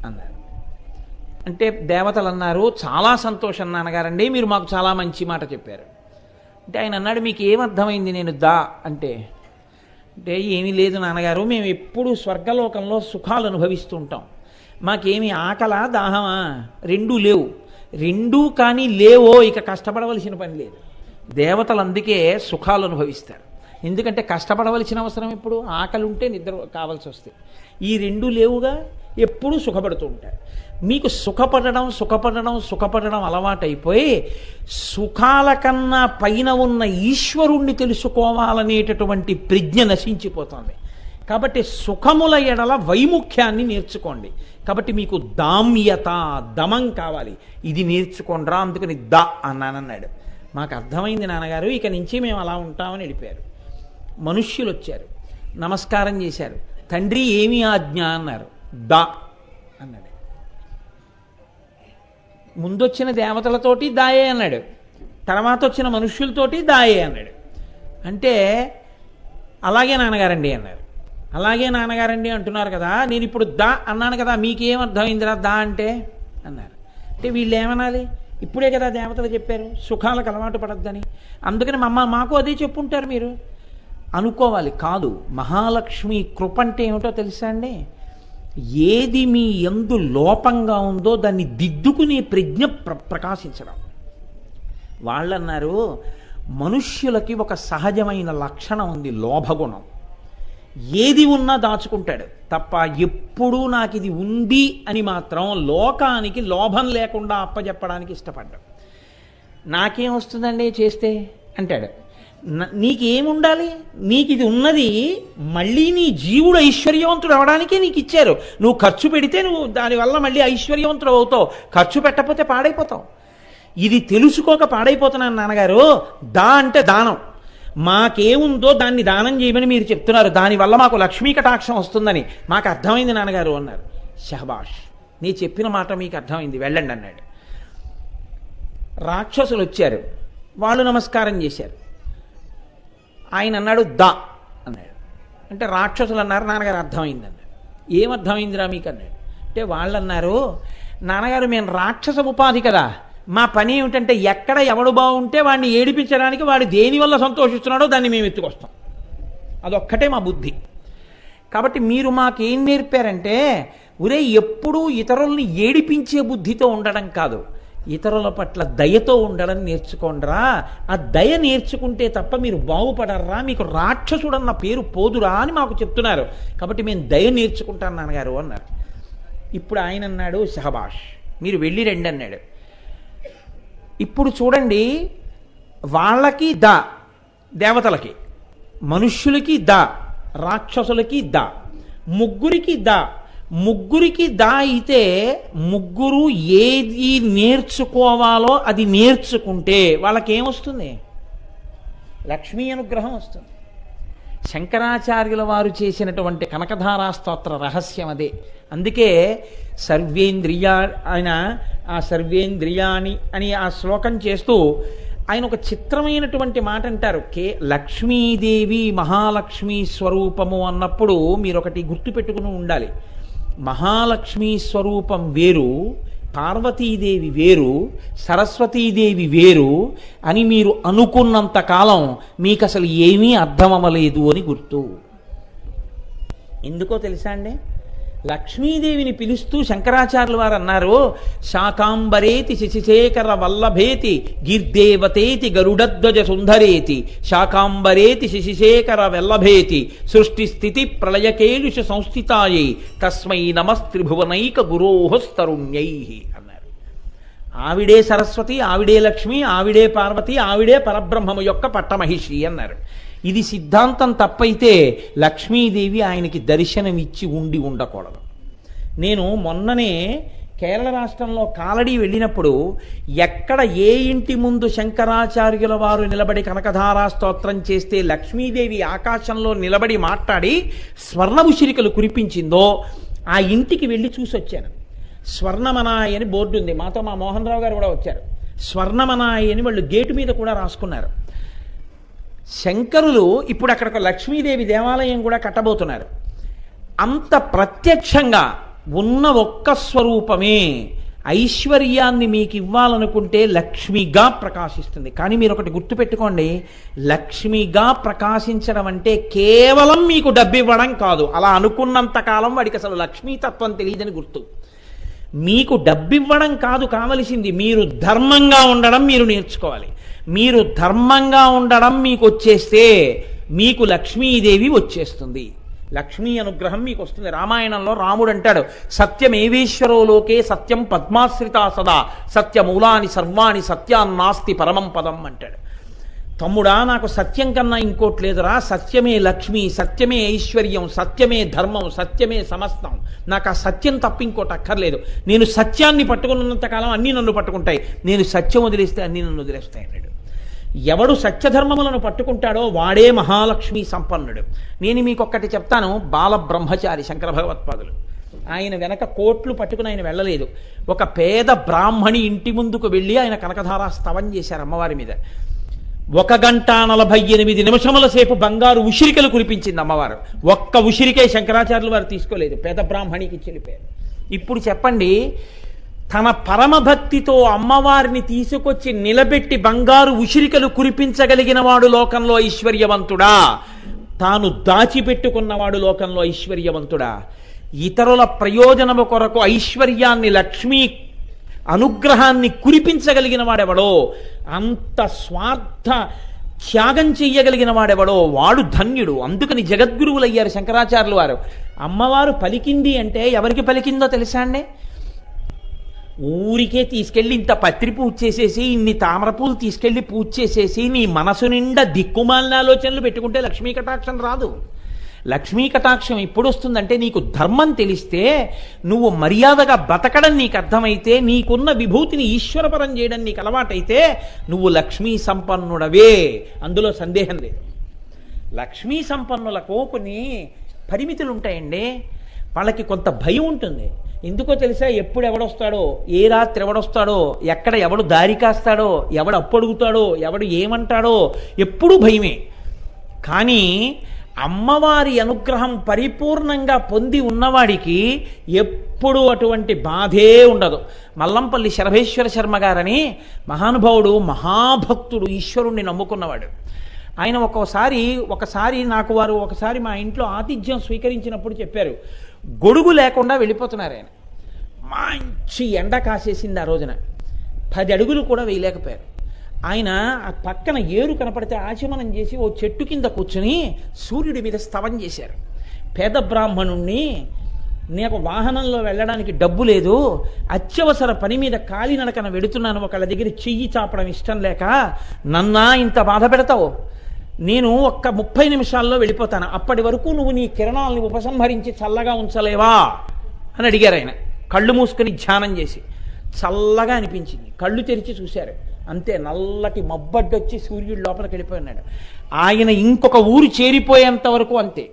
అన్నారు. అంటే దేవతలు అన్నారు, చాలా సంతోషం నాన్నగారండి, మీరు మాకు చాలా మంచి మాట చెప్పారు. అంటే ఆయన అన్నాడు, మీకు ఏమర్థమైంది నేను దా అంటే? అంటే ఏమీ లేదు నాన్నగారు, మేము ఎప్పుడూ స్వర్గలోకంలో సుఖాలు అనుభవిస్తూ ఉంటాం. మాకేమి ఆకలా దాహమా రెండూ లేవు. రెండూ కానీ లేవో ఇక కష్టపడవలసిన పని లేదు. దేవతలు అందుకే సుఖాలు అనుభవిస్తారు. ఎందుకంటే కష్టపడవలసిన అవసరం ఎప్పుడు? ఆకలి ఉంటే నిద్ర కావాల్సి వస్తే. ఈ రెండూ లేవుగా, ఎప్పుడూ సుఖపడుతూ ఉంటారు. మీకు సుఖపడడం సుఖపడడం సుఖపడడం అలవాటైపోయి సుఖాల కన్నా పైన ఉన్న ఈశ్వరుణ్ణి తెలుసుకోవాలనేటటువంటి ప్రజ్ఞ నశించిపోతుంది. కాబట్టి సుఖముల ఎడల వైముఖ్యాన్ని నేర్చుకోండి. కాబట్టి మీకు దామ్యత, దమం కావాలి, ఇది నేర్చుకోండిరా, అందుకని దా అన్నానన్నాడు. మాకు అర్థమైంది నాన్నగారు, ఇక నుంచి మేము అలా ఉంటామని వెళ్ళిపోయారు. మనుష్యులు వచ్చారు, నమస్కారం చేశారు. తండ్రి ఏమి ఆజ్ఞ అన్నారు. దా అన్నాడు. ముందొచ్చిన దేవతలతోటి దాయే అన్నాడు, తర్వాత వచ్చిన మనుష్యులతోటి దాయే అన్నాడు. అంటే అలాగే నాన్నగారండి అన్నారు. అలాగే నాన్నగారండి అంటున్నారు కదా, నేను ఇప్పుడు దా అన్నాను కదా, మీకేమర్థమైందిరా దా అంటే అన్నారు. అంటే వీళ్ళు ఏమనాలి? ఇప్పుడే కదా దేవతలు చెప్పారు సుఖాలకు అలవాటు పడద్దని, అందుకని మాకు అదే చెప్పుంటారు మీరు అనుకోవాలి. కాదు, మహాలక్ష్మి కృప అంటే ఏమిటో తెలుసా అండి? ఏది మీ యందు లోపంగా ఉందో దాన్ని దిద్దుకునే ప్రజ్ఞ ప్రకాశించడం. వాళ్ళన్నారు, మనుష్యులకి ఒక సహజమైన లక్షణం ఉంది, లోభగుణం. ఏది ఉన్నా దాచుకుంటాడు తప్ప ఎప్పుడూ నాకు ఇది ఉంది అని మాత్రం లోకానికి లోభం లేకుండా అప్పచెప్పడానికి ఇష్టపడ్డాడు. నాకేం వస్తుందండి చేస్తే అంటాడు. నీకేముండాలి? నీకు ఇది ఉన్నది మళ్ళీ నీ జీవుడు ఐశ్వర్యవంతుడు అవడానికే నీకు ఇచ్చారు. నువ్వు ఖర్చు పెడితే నువ్వు దానివల్ల మళ్ళీ ఐశ్వర్యవంతుడు అవుతావు, ఖర్చు పెట్టకపోతే పాడైపోతావు. ఇది తెలుసుకోక పాడైపోతున్నాను నాన్నగారు. దా అంటే దానం. మాకేముందో దాన్ని దానం చేయమని మీరు చెప్తున్నారు, దానివల్ల మాకు లక్ష్మీ కటాక్షం వస్తుందని మాకు అర్థమైంది నాన్నగారు అన్నారు. షహబాష్, నీ చెప్పిన మాట మీకు అర్థమైంది, వెళ్ళండి అన్నాడు. రాక్షసులు వచ్చారు, వాళ్ళు నమస్కారం చేశారు. ఆయన అన్నాడు దా అన్నాడు. అంటే రాక్షసులు అన్నారు, నాన్నగారు అర్థమైంది అన్నాడు. ఏమర్థమైందిరా మీకు అన్నాడు. అంటే వాళ్ళు అన్నారు, నాన్నగారు మేము రాక్షస ఉపాధి కదా, మా పని ఏమిటంటే ఎక్కడ ఎవడు బాగుంటే వాడిని ఏడిపించడానికి వాడు దేనివల్ల సంతోషిస్తున్నాడో దాన్ని మేము ఎత్తుకొస్తాం, అదొక్కటే మా బుద్ధి. కాబట్టి మీరు మాకేం నేర్పారంటే, ఒరే ఎప్పుడూ ఇతరుల్ని ఏడిపించే బుద్ధితో ఉండడం కాదు, ఇతరుల పట్ల దయతో ఉండడం నేర్చుకోండిరా. ఆ దయ నేర్చుకుంటే తప్ప మీరు బాగుపడర్రా, మీకు రాక్షసుడన్న పేరు పోదురా అని మాకు చెప్తున్నారు. కాబట్టి మేము దయ నేర్చుకుంటాను నాన్నగారు అన్నారు. ఇప్పుడు ఆయన అన్నాడు, షహబాష్, మీరు వెళ్ళి రండి అన్నాడు. ఇప్పుడు చూడండి, వాళ్ళకి దా, దేవతలకి, మనుష్యులకి దా, రాక్షసులకి దా, ముగ్గురికి దా. ముగ్గురికి దా అయితే ముగ్గురు ఏది నేర్చుకోవాలో అది నేర్చుకుంటే వాళ్ళకేమొస్తుంది? లక్ష్మీ అనుగ్రహం వస్తుంది. శంకరాచార్యుల వారు చేసినటువంటి కనకధారా స్తోత్ర రహస్యం అదే. అందుకే ఆయన ఆ సర్వేంద్రియాని అని ఆ శ్లోకం చేస్తూ ఆయన ఒక చిత్రమైనటువంటి మాట అంటారు. లక్ష్మీదేవి మహాలక్ష్మీ స్వరూపము అన్నప్పుడు మీరు ఒకటి గుర్తుపెట్టుకుని ఉండాలి. మహాలక్ష్మీ స్వరూపం వేరు, పార్వతీదేవి వేరు, సరస్వతీదేవి వేరు అని మీరు అనుకున్నంత కాలం మీకు అసలు ఏమీ అర్థం అవ్వలేదు అని గుర్తు. ఎందుకో తెలుసా అండి? లక్ష్మీదేవిని పిలుస్తూ శంకరాచార్యుల వారు అన్నారు, శాకాంబరేతి శశిశేఖర వల్లభేతి గిర్దేవతేతి గరుడధ్వజ సుందరేతి శాకాంబరేతి శశిశేఖర వల్లభేతి సృష్టి స్థితి ప్రళయకేలుష సంస్థితాయై తస్మై నమస్త్రిభువనైక గురోహస్తరుణ్యై అన్నారు. ఆవిడే సరస్వతి, ఆవిడే లక్ష్మి, ఆవిడే పార్వతి, ఆవిడే పరబ్రహ్మము యొక్క పట్టమహిషి అన్నారు. ఇది సిద్ధాంతం తప్పైతే లక్ష్మీదేవి ఆయనకి దర్శనమిచ్చి ఉండి ఉండకూడదు. నేను మొన్ననే కేరళ రాష్ట్రంలో కాలడి వెళ్ళినప్పుడు ఎక్కడ ఏ ఇంటి ముందు శంకరాచార్యుల వారు నిలబడి కనకధారా స్తోత్రం చేస్తే లక్ష్మీదేవి ఆకాశంలో నిలబడి మాట్లాడి స్వర్ణముషిరికలు కురిపించిందో ఆ ఇంటికి వెళ్ళి చూసి వచ్చాను. స్వర్ణమనాయ అని బోర్డు ఉంది, మాతో మా మోహన్ రావు గారు కూడా వచ్చారు. స్వర్ణమనాయి అని వాళ్ళు గేటు మీద కూడా రాసుకున్నారు. శంకరులు ఇప్పుడు అక్కడ ఒక లక్ష్మీదేవి దేవాలయం కూడా కట్టబోతున్నారు. అంత ప్రత్యక్షంగా ఉన్న ఒక్క స్వరూపమే ఐశ్వర్యాన్ని మీకు ఇవ్వాలనుకుంటే లక్ష్మిగా ప్రకాశిస్తుంది. కానీ మీరు ఒకటి గుర్తుపెట్టుకోండి, లక్ష్మిగా ప్రకాశించడం అంటే కేవలం మీకు డబ్బు ఇవ్వడం కాదు. అలా అనుకున్నంత కాలం వాడికి అసలు లక్ష్మీతత్వం తెలియదని గుర్తు. మీకు డబ్బు ఇవ్వడం కాదు కావలసింది, మీరు ధర్మంగా ఉండడం మీరు నేర్చుకోవాలి. మీరు ధర్మంగా ఉండడం మీకు వచ్చేస్తే మీకు లక్ష్మీదేవి వచ్చేస్తుంది, లక్ష్మీ అనుగ్రహం మీకు వస్తుంది. రామాయణంలో రాముడు అంటాడు, సత్యమేవేశ్వరో లోకే సత్యం పద్మాశ్రితా సదా సత్యమూలాని సర్వాణి సత్యాన్నాస్తి పరమం పదం అంటాడు. తమ్ముడా, నాకు సత్యం కన్నా ఇంకోటి లేదురా, సత్యమే లక్ష్మి, సత్యమే ఐశ్వర్యం, సత్యమే ధర్మం, సత్యమే సమస్తం. నాకు ఆ సత్యం తప్ప ఇంకోటి అక్కర్లేదు. నేను సత్యాన్ని పట్టుకున్నంతకాలం అన్నీ నన్ను పట్టుకుంటాయి, నేను సత్యం వదిలేస్తే అన్నీ నన్ను వదిలేస్తాయి అన్నాడు. ఎవడు సత్యధర్మములను పట్టుకుంటాడో వాడే మహాలక్ష్మి సంపన్నుడు. నేను మీకు ఒక్కటి చెప్తాను. బాల బ్రహ్మచారి శంకర భగవత్పాదులు, ఆయన వెనక కోట్లు పట్టుకుని ఆయన వెళ్ళలేదు. ఒక పేద బ్రాహ్మణి ఇంటి ముందుకు వెళ్ళి ఆయన కనకధారా స్తవం చేశారు అమ్మవారి మీద. 1:48 సేపు బంగారు ఉసిరికలు కురిపించింది అమ్మవారు. ఒక్క ఉసిరికే శంకరాచార్యులు వారు తీసుకోలేదు, పేద బ్రాహ్మణికి చెల్లిపోయారు. ఇప్పుడు చెప్పండి, తన పరమభక్తితో అమ్మవారిని తీసుకొచ్చి నిలబెట్టి బంగారు ఉసిరికలు కురిపించగలిగిన వాడు లోకంలో ఐశ్వర్యవంతుడా? తాను దాచిపెట్టుకున్నవాడు లోకంలో ఐశ్వర్యవంతుడా? ఇతరుల ప్రయోజనము కొరకు ఐశ్వర్యాన్ని, లక్ష్మీ అనుగ్రహాన్ని కురిపించగలిగిన వాడెవడో, అంత స్వార్థ త్యాగం చెయ్యగలిగిన వాడెవడో వాడు ధన్యుడు. అందుకని జగద్గురువులయ్యారు శంకరాచార్యులు వారు. అమ్మవారు పలికింది అంటే ఎవరికి పలికిందో తెలుసా అండి? ఊరికే తీసుకెళ్ళి ఇంత పత్రి పూజ చేసేసి, ఇన్ని తామరపూలు తీసుకెళ్ళి పూజ చేసేసి నీ మనసు నిండా దిక్కుమాలిన ఆలోచనలు పెట్టుకుంటే లక్ష్మీ కటాక్షం రాదు. లక్ష్మీ కటాక్షం ఎప్పుడు వస్తుందంటే నీకు ధర్మం తెలిస్తే, నువ్వు మర్యాదగా బతకడం నీకు అర్థమైతే, నీకున్న విభూతిని ఈశ్వరపరం చేయడం నీకు అలవాటైతే నువ్వు లక్ష్మీ సంపన్నుడవే, అందులో సందేహం లేదు. లక్ష్మీ సంపన్నులకు కొన్ని పరిమితులు ఉంటాయండి. వాళ్ళకి కొంత భయం ఉంటుంది. ఎందుకో తెలుసా? ఎప్పుడు ఎవడొస్తాడో, ఏ రాత్రి ఎవడొస్తాడో, ఎక్కడ ఎవడు దారి కాస్తాడో, ఎవడు అప్పడుగుతాడో, ఎవడు ఏమంటాడో, ఎప్పుడూ భయమే. కానీ అమ్మవారి అనుగ్రహం పరిపూర్ణంగా పొంది ఉన్నవాడికి ఎప్పుడూ అటువంటి బాధే ఉండదు. మల్లంపల్లి శరభేశ్వర శర్మ గారని మహానుభావుడు, మహాభక్తుడు, ఈశ్వరుణ్ణి నమ్ముకున్నవాడు. ఆయన ఒకసారి నాకు వారు ఒకసారి మా ఇంట్లో ఆతిథ్యం స్వీకరించినప్పుడు చెప్పారు, గొడుగు లేకుండా వెళ్ళిపోతున్నారు ఆయన. మంచి ఎండ కాసేసింది ఆ రోజున, 10 అడుగులు కూడా వేయలేకపోయారు. ఆయన ఆ పక్కన ఏరు కనపడితే ఆచమనం చేసి ఓ చెట్టు కింద కూర్చుని సూర్యుడి మీద స్తవం చేశారు. పేద బ్రాహ్మణుణ్ణి, నాకు వాహనంలో వెళ్ళడానికి డబ్బు లేదు, అత్యవసర పని మీద కాలినడకన వెడుతున్నాను, ఒకళ్ళ దగ్గర చెయ్యి చాపడం ఇష్టం లేక నన్నా ఇంత బాధ పెడతావు, నేను ఒక్క 30 నిమిషాల్లో వెళ్ళిపోతాను, అప్పటి వరకు నువ్వు నీ కిరణాలని ఉపసంహరించి చల్లగా ఉంచలేవా అని అడిగారు. ఆయన కళ్ళు మూసుకొని ధ్యానం చేసి చల్లగా అనిపించింది. కళ్ళు తెరిచి చూశారు, అంతే నల్లటి మబ్బడ్డొచ్చి సూర్యుడు లోపలికి వెళ్ళిపోయినాడు. ఆయన ఇంకొక ఊరు చేరిపోయేంత వరకు అంతే.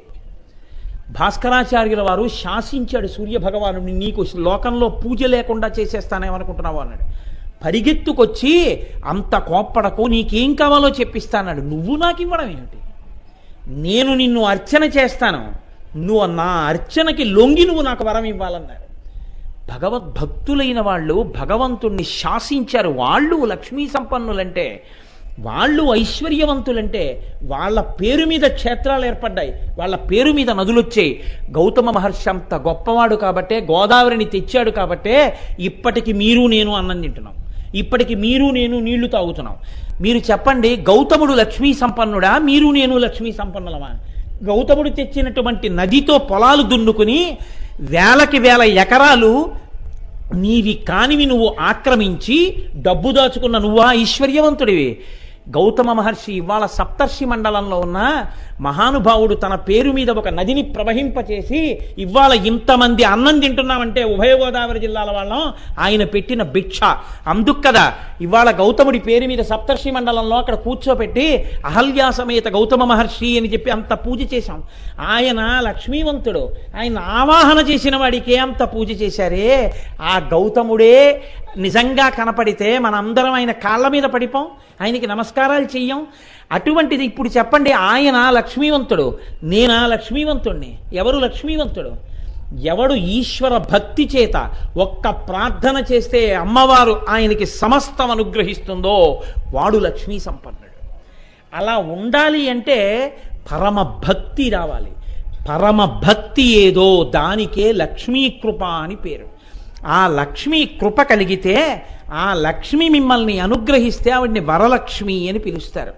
భాస్కరాచార్యుల వారు శాసించాడు సూర్యభగవాను, నీకు లోకంలో పూజ లేకుండా చేసేస్తానేమనుకుంటున్నావు అన్నాడు. పరిగెత్తుకొచ్చి, అంత కోప్పడకు, నీకేం కావాలో చెప్పిస్తాన్నాడు. నువ్వు నాకు ఇవ్వడం ఏమిటి? నేను నిన్ను అర్చన చేస్తాను, నువ్వు నా అర్చనకి లొంగి నువ్వు నాకు వరం ఇవ్వాలన్నాడు. భగవద్భక్తులైన వాళ్ళు భగవంతుణ్ణి శాసించారు. వాళ్ళు లక్ష్మీ సంపన్నులంటే, వాళ్ళు ఐశ్వర్యవంతులంటే, వాళ్ళ పేరు మీద క్షేత్రాలు ఏర్పడ్డాయి, వాళ్ళ పేరు మీద నదులు వచ్చాయి. గౌతమ మహర్షి అంత గొప్పవాడు కాబట్టే, గోదావరిని తెచ్చాడు కాబట్టే ఇప్పటికి మీరు నేను అన్నం తింటున్నాం, ఇప్పటికి మీరు నేను నీళ్లు తాగుతున్నాం. మీరు చెప్పండి, గౌతముడు లక్ష్మీ సంపన్నుడా, మీరు నేను లక్ష్మీ సంపన్నులమా? గౌతముడు తెచ్చినటువంటి నదితో పొలాలు దున్నుకుని వేలకి వేల ఎకరాలు నీవి కానివి నువ్వు ఆక్రమించి డబ్బు దాచుకున్న నువ్వా ఐశ్వర్యవంతుడివి? గౌతమ మహర్షి ఇవాళ సప్తర్షి మండలంలో ఉన్న మహానుభావుడు తన పేరు మీద ఒక నదిని ప్రవహింపచేసి ఇవాళ ఇంతమంది అన్నం తింటున్నామంటే ఉభయ గోదావరి జిల్లాల వాళ్ళం ఆయన పెట్టిన భిక్ష. అందుకు కదా ఇవాళ గౌతముడి పేరు మీద సప్తర్షి మండలంలో అక్కడ కూర్చోపెట్టి అహల్యా సమేత గౌతమ మహర్షి అని చెప్పి అంత పూజ చేశాం. ఆయన లక్ష్మీవంతుడు, ఆయన ఆవాహన చేసిన వాడికే అంత పూజ చేశారే. ఆ గౌతముడే నిజంగా కనపడితే మనందరం ఆయన కాళ్ళ మీద పడిపోం, ఆయనకి నమస్కారాలు చెయ్యం. అటువంటిది ఇప్పుడు చెప్పండి, ఆయన లక్ష్మీవంతుడు, నేనా లక్ష్మీవంతుణ్ణి? ఎవరు లక్ష్మీవంతుడు? ఎవడు ఈశ్వర భక్తి చేత ఒక్క ప్రార్థన చేస్తే అమ్మవారు ఆయనకి సమస్తం అనుగ్రహిస్తుందో వాడు లక్ష్మీ సంపన్నుడు. అలా ఉండాలి అంటే పరమ భక్తి రావాలి. పరమ భక్తి ఏదో దానికే లక్ష్మీ కృప అని పేరు. ఆ లక్ష్మీ కృప కలిగితే ఆ లక్ష్మి మిమ్మల్ని అనుగ్రహిస్తే ఆవిడ్ని వరలక్ష్మి అని పిలుస్తారు.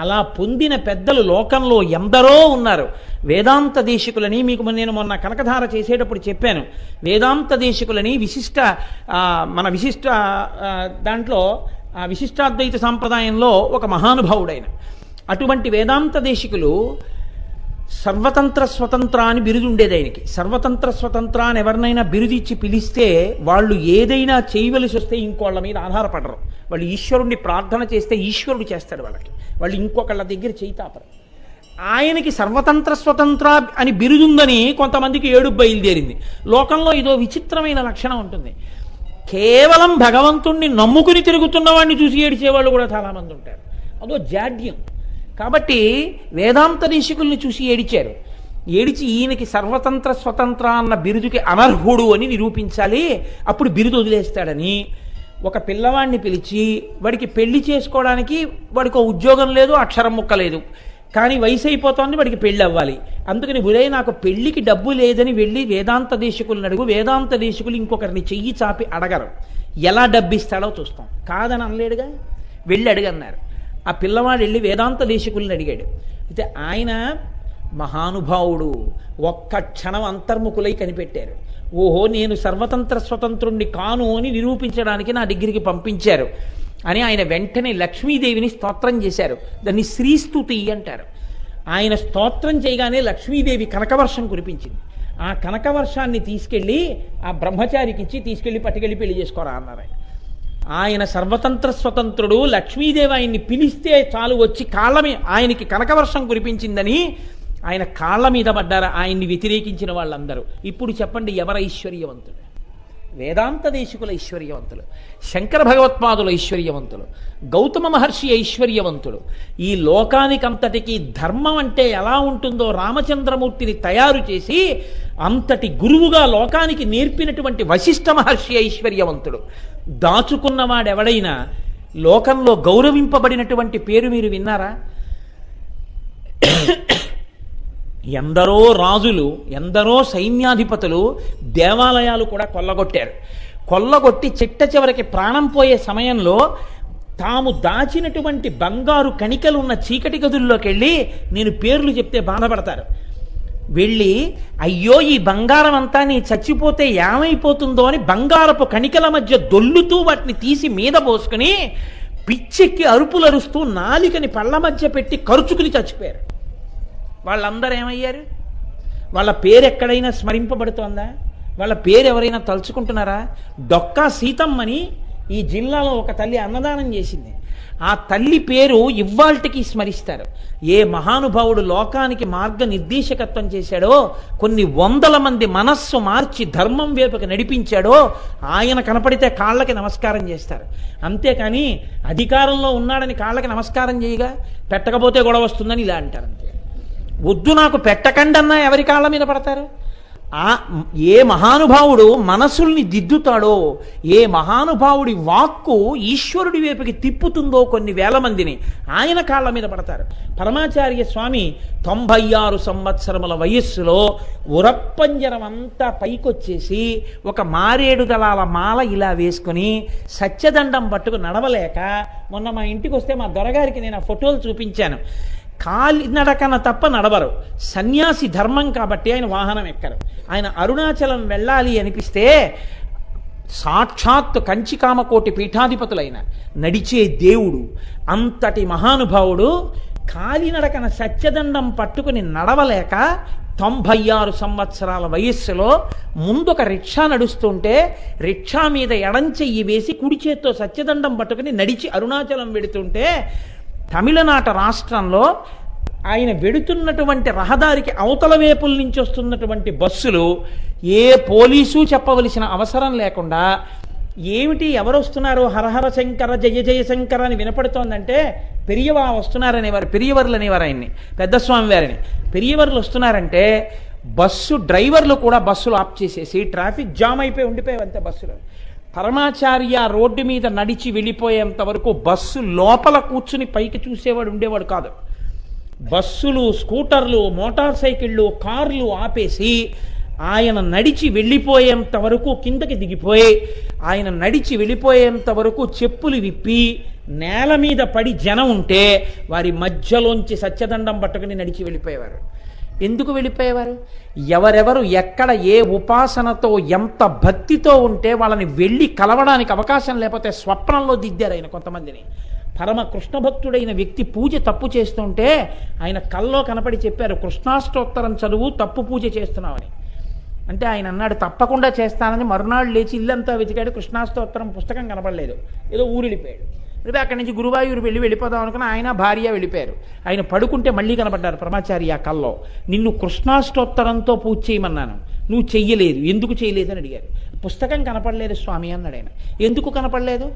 అలా పొందిన పెద్దలు లోకంలో ఎందరో ఉన్నారు. వేదాంత దేశికులని మీకు నేను మొన్న కనకధార చేసేటప్పుడు చెప్పాను. వేదాంత దేశికులని మన విశిష్ట దాంట్లో విశిష్టాద్వైత సాంప్రదాయంలో ఒక మహానుభావుడైన అటువంటి వేదాంత దేశికులు సర్వతంత్ర స్వతంత్ర అని బిరుదు ఉండేది ఆయనకి. సర్వతంత్ర స్వతంత్ర అని ఎవరినైనా బిరుదిచ్చి పిలిస్తే వాళ్ళు ఏదైనా చేయవలసి వస్తే ఇంకోళ్ళ మీద ఆధారపడరు. వాళ్ళు ఈశ్వరుణ్ణి ప్రార్థన చేస్తే ఈశ్వరుడు చేస్తాడు వాళ్ళకి, వాళ్ళు ఇంకొకళ్ళ దగ్గర చేయి తాపరు. ఆయనకి సర్వతంత్ర స్వతంత్ర అని బిరుదుందని కొంతమందికి ఏడుపు బయలుదేరింది. లోకంలో ఇదో విచిత్రమైన లక్షణం ఉంటుంది. కేవలం భగవంతుణ్ణి నమ్ముకుని తిరుగుతున్న వాడిని చూసి ఏడిచేవాళ్ళు కూడా చాలామంది ఉంటారు. అదో జాడ్యం. కాబట్టి వేదాంత దేశికుల్ని చూసి ఏడిచారు. ఏడిచి ఈయనకి సర్వతంత్ర స్వతంత్ర అన్న బిరుదుకి అనర్హుడు అని నిరూపించాలి, అప్పుడు బిరుదు వదిలేస్తాడని ఒక పిల్లవాడిని పిలిచి వాడికి పెళ్లి చేసుకోవడానికి వాడికి ఉద్యోగం లేదు, అక్షరం ముక్క లేదు, కానీ వయసు అయిపోతుంది, వాడికి పెళ్ళి అవ్వాలి. అందుకని ఉదయం నాకు పెళ్లికి డబ్బు లేదని వెళ్ళి వేదాంత దేశికులను అడుగు. వేదాంత దేశికులు ఇంకొకరిని చెయ్యి చాపి అడగరు, ఎలా డబ్బిస్తాడో చూస్తాం. కాదని అనలేడుగా, వెళ్ళి అడిగన్నారు. ఆ పిల్లవాడు వెళ్ళి వేదాంత దేశికుల్ని అడిగాడు. అయితే ఆయన మహానుభావుడు, ఒక్క క్షణం అంతర్ముఖులై కనిపెట్టారు. ఓహో, నేను సర్వతంత్ర స్వతంత్రుణ్ణి కాను అని నిరూపించడానికి నా దగ్గరికి పంపించారు అని ఆయన వెంటనే లక్ష్మీదేవిని స్తోత్రం చేశారు. దాన్ని శ్రీస్తుతి అంటారు. ఆయన స్తోత్రం చేయగానే లక్ష్మీదేవి కనకవర్షం కురిపించింది. ఆ కనకవర్షాన్ని తీసుకెళ్ళి ఆ బ్రహ్మచారికి తీసుకెళ్ళి పట్టుకెళ్ళి పెళ్లి చేసుకోరా అన్నారు. ఆయన సర్వతంత్ర స్వతంత్రుడు, లక్ష్మీదేవి ఆయన్ని పిలిస్తే చాలు వచ్చి ఆయనకి కనకవర్షం కురిపించిందని ఆయన కాళ్ళ మీద పడ్డారు ఆయన్ని వ్యతిరేకించిన వాళ్ళందరూ. ఇప్పుడు చెప్పండి, ఎవరు ఐశ్వర్యవంతులు? వేదాంత దేశికుల ఐశ్వర్యవంతులు, శంకర భగవత్పాదుల ఐశ్వర్యవంతులు, గౌతమ మహర్షి ఐశ్వర్యవంతుడు. ఈ లోకానికంతటికి ధర్మం అంటే ఎలా ఉంటుందో రామచంద్రమూర్తిని తయారు చేసి అంతటి గురువుగా లోకానికి నేర్పినటువంటి వశిష్ఠ మహర్షి ఐశ్వర్యవంతుడు. దాచుకున్నవాడెవడైనా లోకంలో గౌరవింపబడినటువంటి పేరు మీరు విన్నారా? ఎందరో రాజులు, ఎందరో సైన్యాధిపతులు దేవాలయాలు కూడా కొల్లగొట్టారు. కొల్లగొట్టి చిట్ట చివరికి ప్రాణం పోయే సమయంలో తాము దాచినటువంటి బంగారు కణికలు ఉన్న చీకటి గదుల్లోకి వెళ్ళి నేను పేర్లు చెప్తే బాధపడతారు. వెళ్ళి అయ్యో ఈ బంగారం అంతా నీ చచ్చిపోతే ఏమైపోతుందో అని బంగారపు కణికల మధ్య దొల్లుతూ వాటిని తీసి మీద పోసుకుని పిచ్చెక్కి అరుపులు అరుస్తూ నాలికని పళ్ళ మధ్య పెట్టి ఖర్చుకుని చచ్చిపోయారు. వాళ్ళందరూ ఏమయ్యారు? వాళ్ళ పేరు ఎక్కడైనా స్మరింపబడుతోందా? వాళ్ళ పేరు ఎవరైనా తలుచుకుంటున్నారా? డొక్కా సీతమ్మని ఈ జిల్లాలో ఒక తల్లి అన్నదానం చేసింది. ఆ తల్లి పేరు ఇవ్వాల్టికి స్మరిస్తారు. ఏ మహానుభావుడు లోకానికి మార్గ నిర్దేశకత్వం చేశాడో, కొన్ని వందల మంది మనస్సు మార్చి ధర్మం వైపుకి నడిపించాడో ఆయన కనపడితే కాళ్ళకి నమస్కారం చేస్తారు. అంతేకాని అధికారంలో ఉన్నాడని కాళ్ళకి నమస్కారం చేయగా పెట్టకపోతే గొడవ వస్తుందని ఇలా అంటారు. అంతే. వద్దు నాకు పెట్టకండి అన్నా ఎవరి కాళ్ళ మీద పడతారు? ఏ మహానుభావుడు మనసుల్ని దిద్దుతాడో, ఏ మహానుభావుడి వాక్కు ఈశ్వరుడి వైపుకి తిప్పుతుందో కొన్ని వేల మందిని ఆయన కాళ్ళ మీద పడతారు. పరమాచార్య స్వామి 96 సంవత్సరముల వయస్సులో ఉరప్పంజరం అంతా పైకొచ్చేసి ఒక మారేడు దళాల మాల ఇలా వేసుకుని సత్యదండం పట్టుకు నడవలేక మొన్న మా ఇంటికి వస్తే మా దొరగారికి నేను ఆ ఫోటోలు చూపించాను. కాలినడకన తప్ప నడవరు. సన్యాసి ధర్మం కాబట్టి ఆయన వాహనం ఎక్కరు. ఆయన అరుణాచలం వెళ్ళాలి అనిపిస్తే సాక్షాత్ కంచికామకోటి పీఠాధిపతులైన నడిచే దేవుడు అంతటి మహానుభావుడు కాలినడకన సత్యదండం పట్టుకుని నడవలేక 96 సంవత్సరాల వయస్సులో ముందొక రిక్షా నడుస్తుంటే రిక్షా మీద ఎడంచెయ్యి వేసి కుడి చేత్తో సత్యదండం పట్టుకుని నడిచి అరుణాచలం వెడుతుంటే తమిళనాట రాష్ట్రంలో ఆయన వెడుతున్నటువంటి రహదారికి అవతల వేపుల నుంచి వస్తున్నటువంటి బస్సులు ఏ పోలీసు చెప్పవలసిన అవసరం లేకుండా ఏమిటి ఎవరు వస్తున్నారో హరహర శంకర జయ జయ శంకర అని వినపడుతోందంటే పెరియవా వస్తున్నారనేవారు, పెరియవర్లు అనేవారు ఆయన్ని, పెద్దస్వామి వారిని. పెరియవర్లు వస్తున్నారంటే బస్సు డ్రైవర్లు కూడా బస్సులు ఆఫ్ చేసేసి ట్రాఫిక్ జామ్ అయిపోయి ఉండిపోయేవంతే బస్సులు. పరమాచార్య రోడ్డు మీద నడిచి వెళ్ళిపోయేంత వరకు బస్సు లోపల కూర్చుని పైకి చూసేవాడు ఉండేవాడు కాదు. బస్సులు, స్కూటర్లు, మోటార్ సైకిళ్ళు, కార్లు ఆపేసి ఆయన నడిచి వెళ్ళిపోయేంత వరకు కిందకి దిగిపోయి, ఆయన నడిచి వెళ్ళిపోయేంత వరకు చెప్పులు విప్పి నేల మీద పడి జనం ఉంటే వారి మధ్యలోంచి సత్యదండం పట్టుకుని నడిచి వెళ్ళిపోయేవారు. ఎందుకు వెళ్ళిపోయేవారు? ఎవరెవరు ఎక్కడ ఏ ఉపాసనతో ఎంత భక్తితో ఉంటే వాళ్ళని వెళ్ళి కలవడానికి అవకాశం లేకపోతే స్వప్నంలో దిద్దారు ఆయన కొంతమందిని. పరమ కృష్ణ భక్తుడైన వ్యక్తి పూజ తప్పు చేస్తుంటే ఆయన కల్లో కనపడి చెప్పారు, కృష్ణాష్టోత్తరం చదువు, తప్పు పూజ చేస్తున్నామని. అంటే ఆయన అన్నాడు తప్పకుండా చేస్తానని. మరునాడు లేచి ఇల్లంతా వెతికాడు, కృష్ణాష్టోత్తరం పుస్తకం కనపడలేదు. ఏదో ఊరెళ్ళిపోయాడు. రేపు అక్కడి నుంచి గురువాయూరు వెళ్ళిపోదాం అనుకుని ఆయన భార్య వెళ్ళిపోయారు. ఆయన పడుకుంటే మళ్ళీ కనపడ్డారు పరమాచార్య కల్లో. నిన్ను కృష్ణాష్టోత్తరంతో పూజ చేయమన్నాను, నువ్వు చెయ్యలేదు, ఎందుకు చేయలేదు అని అడిగారు. పుస్తకం కనపడలేదు స్వామి అన్నాడు ఆయన. ఎందుకు కనపడలేదు?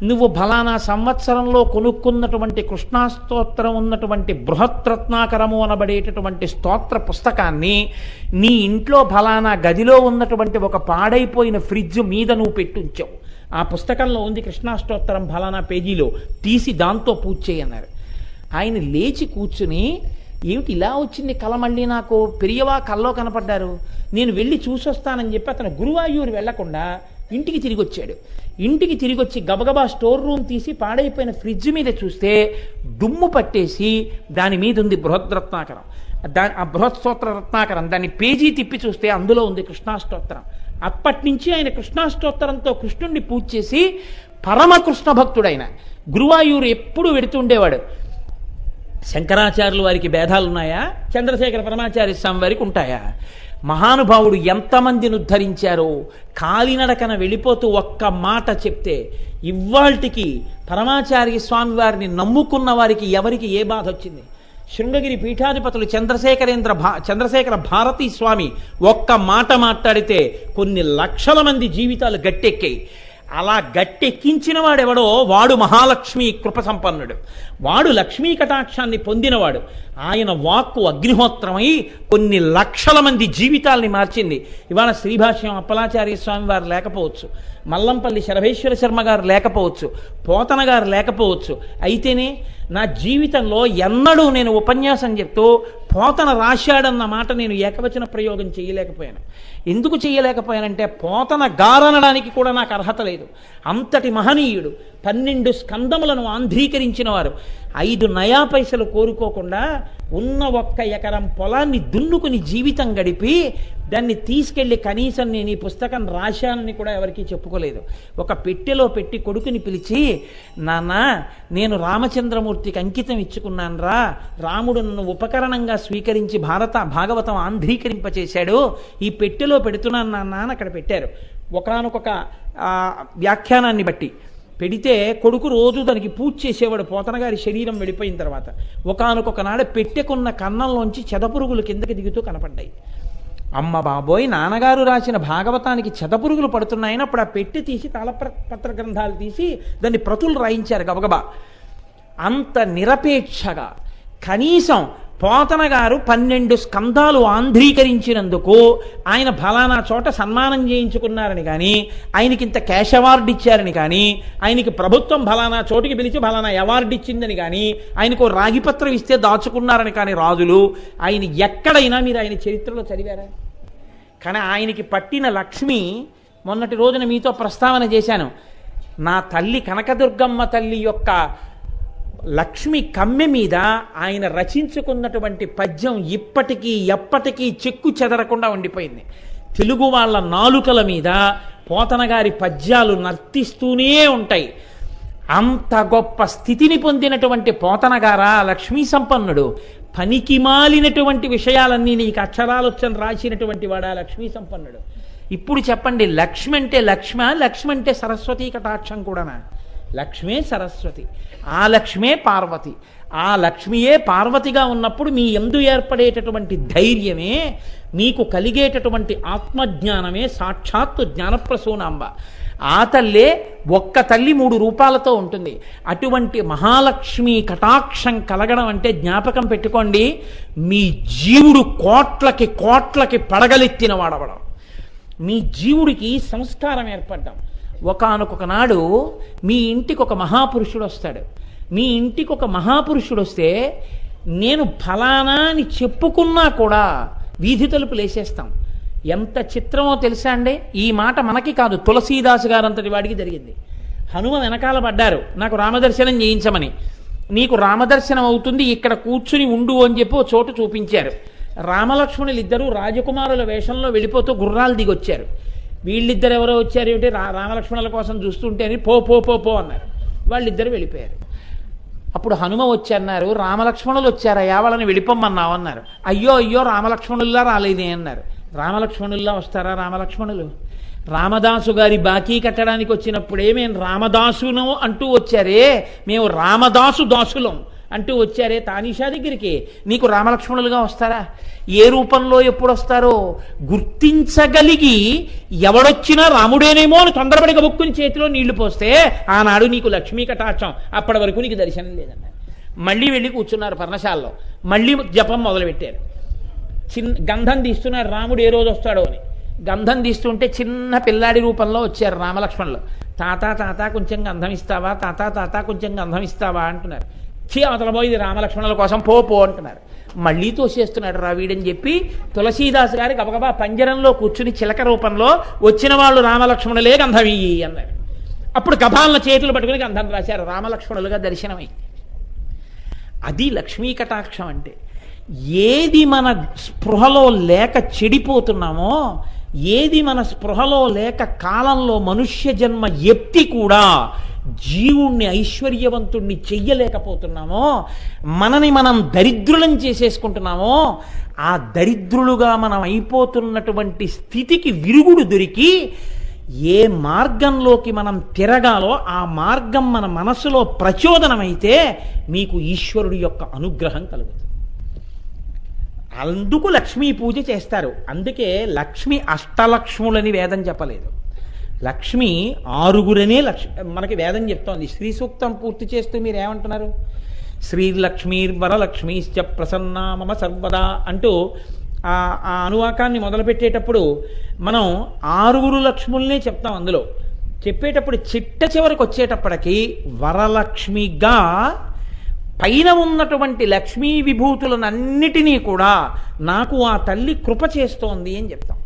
నువ్వు ఫలానా సంవత్సరంలో కొనుక్కున్నటువంటి కృష్ణాస్తోత్రం ఉన్నటువంటి బృహత్రత్నాకరము అనబడేటటువంటి స్తోత్ర పుస్తకాన్ని నీ ఇంట్లో ఫలానా గదిలో ఉన్నటువంటి ఒక పాడైపోయిన ఫ్రిడ్జ్ మీద నువ్వు పెట్టుంచావు. ఆ పుస్తకంలో ఉంది కృష్ణాష్టోత్తరం ఫలానా పేజీలో, తీసి దాంతో పూజ చేయన్నారు. ఆయన లేచి కూర్చుని, ఏమిటి ఇలా వచ్చింది కల, మళ్ళీ నాకు పెరియవా కల్లో కనపడ్డారు, నేను వెళ్ళి చూసొస్తానని చెప్పి అతను గురువాయూరు వెళ్లకుండా ఇంటికి తిరిగి వచ్చాడు. ఇంటికి తిరిగి వచ్చి గబగబా స్టోర్ రూమ్ తీసి పాడైపోయిన ఫ్రిడ్జ్ మీద చూస్తే దుమ్ము పట్టేసి దాని మీద ఉంది బృహద్రత్నాకరం. ఆ బృహత్స్తోత్ర రత్నాకరం, దాన్ని పేజీ తిప్పి చూస్తే అందులో ఉంది కృష్ణాష్టోత్తరం. అప్పటి నుంచి ఆయన కృష్ణాష్టోత్తరంతో కృష్ణుణ్ణి పూజ చేసి పరమకృష్ణ భక్తుడైన గురువాయూరు ఎప్పుడూ వెడుతుండేవాడు. శంకరాచార్యులు వారికి భేదాలున్నాయా? చంద్రశేఖర పరమాచార్య స్వామి వారికి ఉంటాయా? మహానుభావుడు ఎంతమందిని ఉద్ధరించారో కాలినడకన వెళ్ళిపోతూ ఒక్క మాట చెప్తే ఇవాల్టికి పరమాచార్య స్వామి వారిని నమ్ముకున్న వారికి ఎవరికి ఏ బాధ వచ్చింది? శృంగగిరి పీఠాధిపతులు చంద్రశేఖర భారతీ స్వామి ఒక్క మాట మాట్లాడితే కొన్ని లక్షల మంది జీవితాలు గట్టెక్కాయి. అలా గట్టెక్కించిన వాడెవడో వాడు మహాలక్ష్మి కృప సంపన్నుడు, వాడు లక్ష్మీ కటాక్షాన్ని పొందినవాడు. ఆయన వాక్కు అగ్నిహోత్రమై కొన్ని లక్షల మంది జీవితాల్ని మార్చింది. ఇవాళ శ్రీభాష్యం అప్పలాచార్య స్వామి వారు లేకపోవచ్చు, మల్లంపల్లి శరభేశ్వర శర్మ గారు లేకపోవచ్చు, పోతన గారు లేకపోవచ్చు. అయితేనే నా జీవితంలో ఎన్నడూ నేను ఉపన్యాసం చెప్తూ పోతన రాశాడన్న మాట నేను ఏకవచన ప్రయోగం చేయలేకపోయాను. ఎందుకు చేయలేకపోయానంటే పోతన గారనడానికి కూడా నాకు అర్హత లేదు. అంతటి మహనీయుడు, 12 స్కందములను ఆంధ్రీకరించిన వారు, 5 నయా పైసలు కోరుకోకుండా ఉన్న 1 ఎకరం పొలాన్ని దున్నుకుని జీవితం గడిపి దాన్ని తీసుకెళ్లి కనీసం నేను ఈ పుస్తకం రాశానని కూడా ఎవరికీ చెప్పుకోలేదు. ఒక పెట్టెలో పెట్టి కొడుకుని పిలిచి, నాన్న నేను రామచంద్రమూర్తికి అంకితం ఇచ్చుకున్నాను రా, రాముడు నన్ను ఉపకరణంగా స్వీకరించి భాగవతం ఆంధ్రీకరింపచేశాడు, ఈ పెట్టెలో పెడుతున్నాను నాన్న అని అక్కడ పెట్టారు. ఒకానొక వ్యాఖ్యానాన్ని బట్టి పెడితే కొడుకు రోజు దానికి పూజ చేసేవాడు పోతన గారి శరీరం వెళ్ళిపోయిన తర్వాత. ఒకానొక నాడు పెట్టెకున్న కన్నంలోంచి చెదపురుగులు కిందకి దిగుతూ కనపడ్డాయి. అమ్మ బాబోయ్, నాన్నగారు రాసిన భాగవతానికి చెదపురుగులు పడుతున్నాయని అప్పుడు ఆ పెట్టి తీసి తాళపత్ర గ్రంథాలు తీసి దాన్ని ప్రతులు రాయించారు గబగబా. అంత నిరపేక్షగా కనీసం పోతన గారు 12 స్కందాలు ఆంధ్రీకరించినందుకు ఆయన ఫలానా చోట సన్మానం చేయించుకున్నారని కానీ, ఆయనకి ఇంత క్యాష్ అవార్డు ఇచ్చారని కానీ, ఆయనకి ప్రభుత్వం ఫలానా చోటికి పిలిచి ఫలానా అవార్డు ఇచ్చిందని కానీ, ఆయనకు రాగిపత్రం ఇస్తే దాచుకున్నారని కానీ రాజులు ఆయన ఎక్కడైనా మీరు ఆయన చరిత్రలో చదివారా? కానీ ఆయనకి పట్టిన లక్ష్మి, మొన్నటి రోజున మీతో ప్రస్తావన చేశాను, నా తల్లి కనకదుర్గమ్మ తల్లి యొక్క లక్ష్మి కమ్మె మీద ఆయన రచించుకున్నటువంటి పద్యం ఇప్పటికీ ఎప్పటికీ చెక్కు చెదరకుండా ఉండిపోయింది. తెలుగు వాళ్ళ నాలుకల మీద పోతన గారి పద్యాలు నర్తిస్తూనే ఉంటాయి. అంత గొప్ప స్థితిని పొందినటువంటి పోతన గారా లక్ష్మీ సంపన్నుడు. పనికి మాలినటువంటి విషయాలన్నీ నీకు అక్షరాలొచ్చని రాసినటువంటి వాడా లక్ష్మీ సంపన్నుడు. ఇప్పుడు చెప్పండి, లక్ష్మి అంటే లక్ష్మి అంటే సరస్వతీ కటాక్షం కూడానా? లక్ష్మే సరస్వతి, ఆ లక్ష్మే పార్వతి. ఆ లక్ష్మియే పార్వతిగా ఉన్నప్పుడు మీ యందు ఏర్పడేటటువంటి ధైర్యమే, మీకు కలిగేటటువంటి ఆత్మజ్ఞానమే సాక్షాత్తు జ్ఞానప్రసూనాంబ. ఆ తల్లే ఒక్క తల్లి 3 రూపాలతో ఉంటుంది. అటువంటి మహాలక్ష్మి కటాక్షం కలగడం అంటే జ్ఞాపకం పెట్టుకోండి, మీ జీవుడు కోట్లకి కోట్లకి పడగలెత్తిన వాడవడం, మీ జీవుడికి సంస్కారం ఏర్పడ్డం. ఒకానొక నాడు మీ ఇంటికి ఒక మహాపురుషుడు వస్తాడు. మీ ఇంటికి ఒక మహాపురుషుడు వస్తే నేను ఫలానా అని చెప్పుకున్నా కూడా వీధి తలుపులు వేసేస్తాం. ఎంత చిత్రమో తెలుసా అండి? ఈ మాట మనకి కాదు, తులసీదాసు గారంతటి వాడికి జరిగింది. హనుమ వెనకాల పడ్డారు నాకు రామదర్శనం చేయించమని. నీకు రామదర్శనం అవుతుంది, ఇక్కడ కూర్చుని ఉండు అని చెప్పి ఓ చోటు చూపించారు. రామలక్ష్మణులు ఇద్దరు రాజకుమారుల వేషంలో వెళ్ళిపోతూ గుర్రాలు దిగొచ్చారు. వీళ్ళిద్దరు ఎవరో వచ్చారు, ఏమిటి రామలక్ష్మణుల కోసం చూస్తుంటే అని పో పో పో పో అన్నారు. వాళ్ళిద్దరు వెళ్ళిపోయారు. అప్పుడు హనుమ వచ్చి అన్నారు, రామలక్ష్మణులు వచ్చారయ్యా, వాళ్ళని వెళ్ళిపోమ్మన్నావు అన్నారు. అయ్యో అయ్యో రామలక్ష్మణుల్లా రాలేదే అన్నారు. రామలక్ష్మణుల్లా వస్తారా రామలక్ష్మణులు? రామదాసు గారి బాకీ కట్టడానికి వచ్చినప్పుడే మేము రామదాసును అంటూ వచ్చారే, మేము రామదాసు దాసులం అంటూ వచ్చారే తానీషా దగ్గరికి, నీకు రామలక్ష్మణులుగా వస్తారా? ఏ రూపంలో ఎప్పుడు వస్తారో గుర్తించగలిగి ఎవడొచ్చినా రాముడేనేమో అని తొందరపడి గబుక్కుని చేతిలో నీళ్లు పోస్తే ఆనాడు నీకు లక్ష్మీ కటాక్షం, అప్పటి వరకు నీకు దర్శనం లేదన్నారు. మళ్ళీ వెళ్ళి కూర్చున్నారు పర్ణశాలలో, మళ్ళీ జపం మొదలుపెట్టారు. గంధం తీస్తున్నారు, రాముడు ఏ రోజు వస్తాడో అని. గంధం తీస్తుంటే చిన్న పిల్లాడి రూపంలో వచ్చారు రామలక్ష్మణులు. తాత తాత కొంచెం గంధం ఇస్తావా, తాత తాత కొంచెం గంధం ఇస్తావా అంటున్నారు. అవతల పోయింది రామలక్ష్మణుల కోసం పో పో అంటున్నారు. మళ్ళీ తోసేస్తున్నాడు రావీడని చెప్పి తులసీదాసు గారి గబగబా పంజరంలో కూర్చుని చిలక రూపంలో వచ్చిన వాళ్ళు రామలక్ష్మణులే గంధం ఇయ్యి అన్నారు. అప్పుడు గభాలను చేతులు పట్టుకుని గంధం రాశారు, రామలక్ష్మణులుగా దర్శనమై. అది లక్ష్మీ కటాక్షం అంటే. ఏది మన స్పృహలో లేక చెడిపోతున్నామో, ఏది మన స్పృహలో లేక కాలంలో మనుష్య జన్మ ఎత్తి కూడా జీవుణ్ణి ఐశ్వర్యవంతుణ్ణి చెయ్యలేకపోతున్నామో, మనని మనం దరిద్రులం చేసేసుకుంటున్నామో, ఆ దరిద్రులుగా మనం అయిపోతున్నటువంటి స్థితికి విరుగుడు దొరికి ఏ మార్గంలోకి మనం తిరగాలో ఆ మార్గం మన మనసులో ప్రచోదనమైతే మీకు ఈశ్వరుడి యొక్క అనుగ్రహం కలుగుతుంది. అందుకు లక్ష్మీ పూజ చేస్తారు. అందుకే లక్ష్మి అష్టలక్ష్ములని వేదం చెప్పలేదు, లక్ష్మి 6గురనే మనకి వేదం చెప్తోంది. శ్రీ సూక్తం పూర్తి చేస్తూ మీరు ఏమంటున్నారు? శ్రీర్లక్ష్మీర్వరలక్ష్మీశ్చ ప్రసన్నా మమ సర్వదా అంటూ ఆ అనువాకాన్ని మొదలుపెట్టేటప్పుడు మనం 6గురు లక్ష్ముల్నే చెప్తాం. అందులో చెప్పేటప్పుడు చిట్ట చివరికి వచ్చేటప్పటికి వరలక్ష్మిగా పైన ఉన్నటువంటి లక్ష్మీ విభూతులనన్నిటినీ కూడా నాకు ఆ తల్లి కృప చేస్తోంది అని చెప్తాం.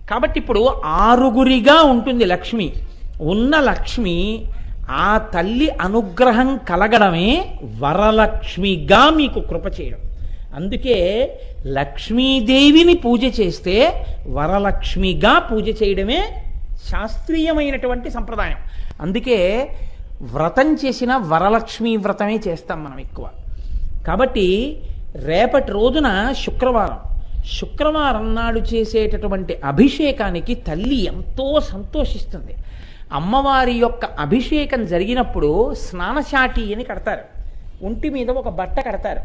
కాబట్టి ఇప్పుడు 6గురిగా ఉంటుంది లక్ష్మి. ఉన్న లక్ష్మి ఆ తల్లి అనుగ్రహం కలగడమే వరలక్ష్మిగా మీకు కృప చేయడం. అందుకే లక్ష్మీదేవిని పూజ చేస్తే వరలక్ష్మిగా పూజ చేయడమే శాస్త్రీయమైనటువంటి సంప్రదాయం. అందుకే వ్రతం చేసిన వరలక్ష్మీ వ్రతమే చేస్తాం మనం ఎక్కువ. కాబట్టి రేపటి రోజున శుక్రవారం నాడు చేసేటటువంటి అభిషేకానికి తల్లి ఎంతో సంతోషిస్తుంది. అమ్మవారి యొక్క అభిషేకం జరిగినప్పుడు స్నానశాటి అని కడతారు, ఒంటి మీద ఒక బట్ట కడతారు.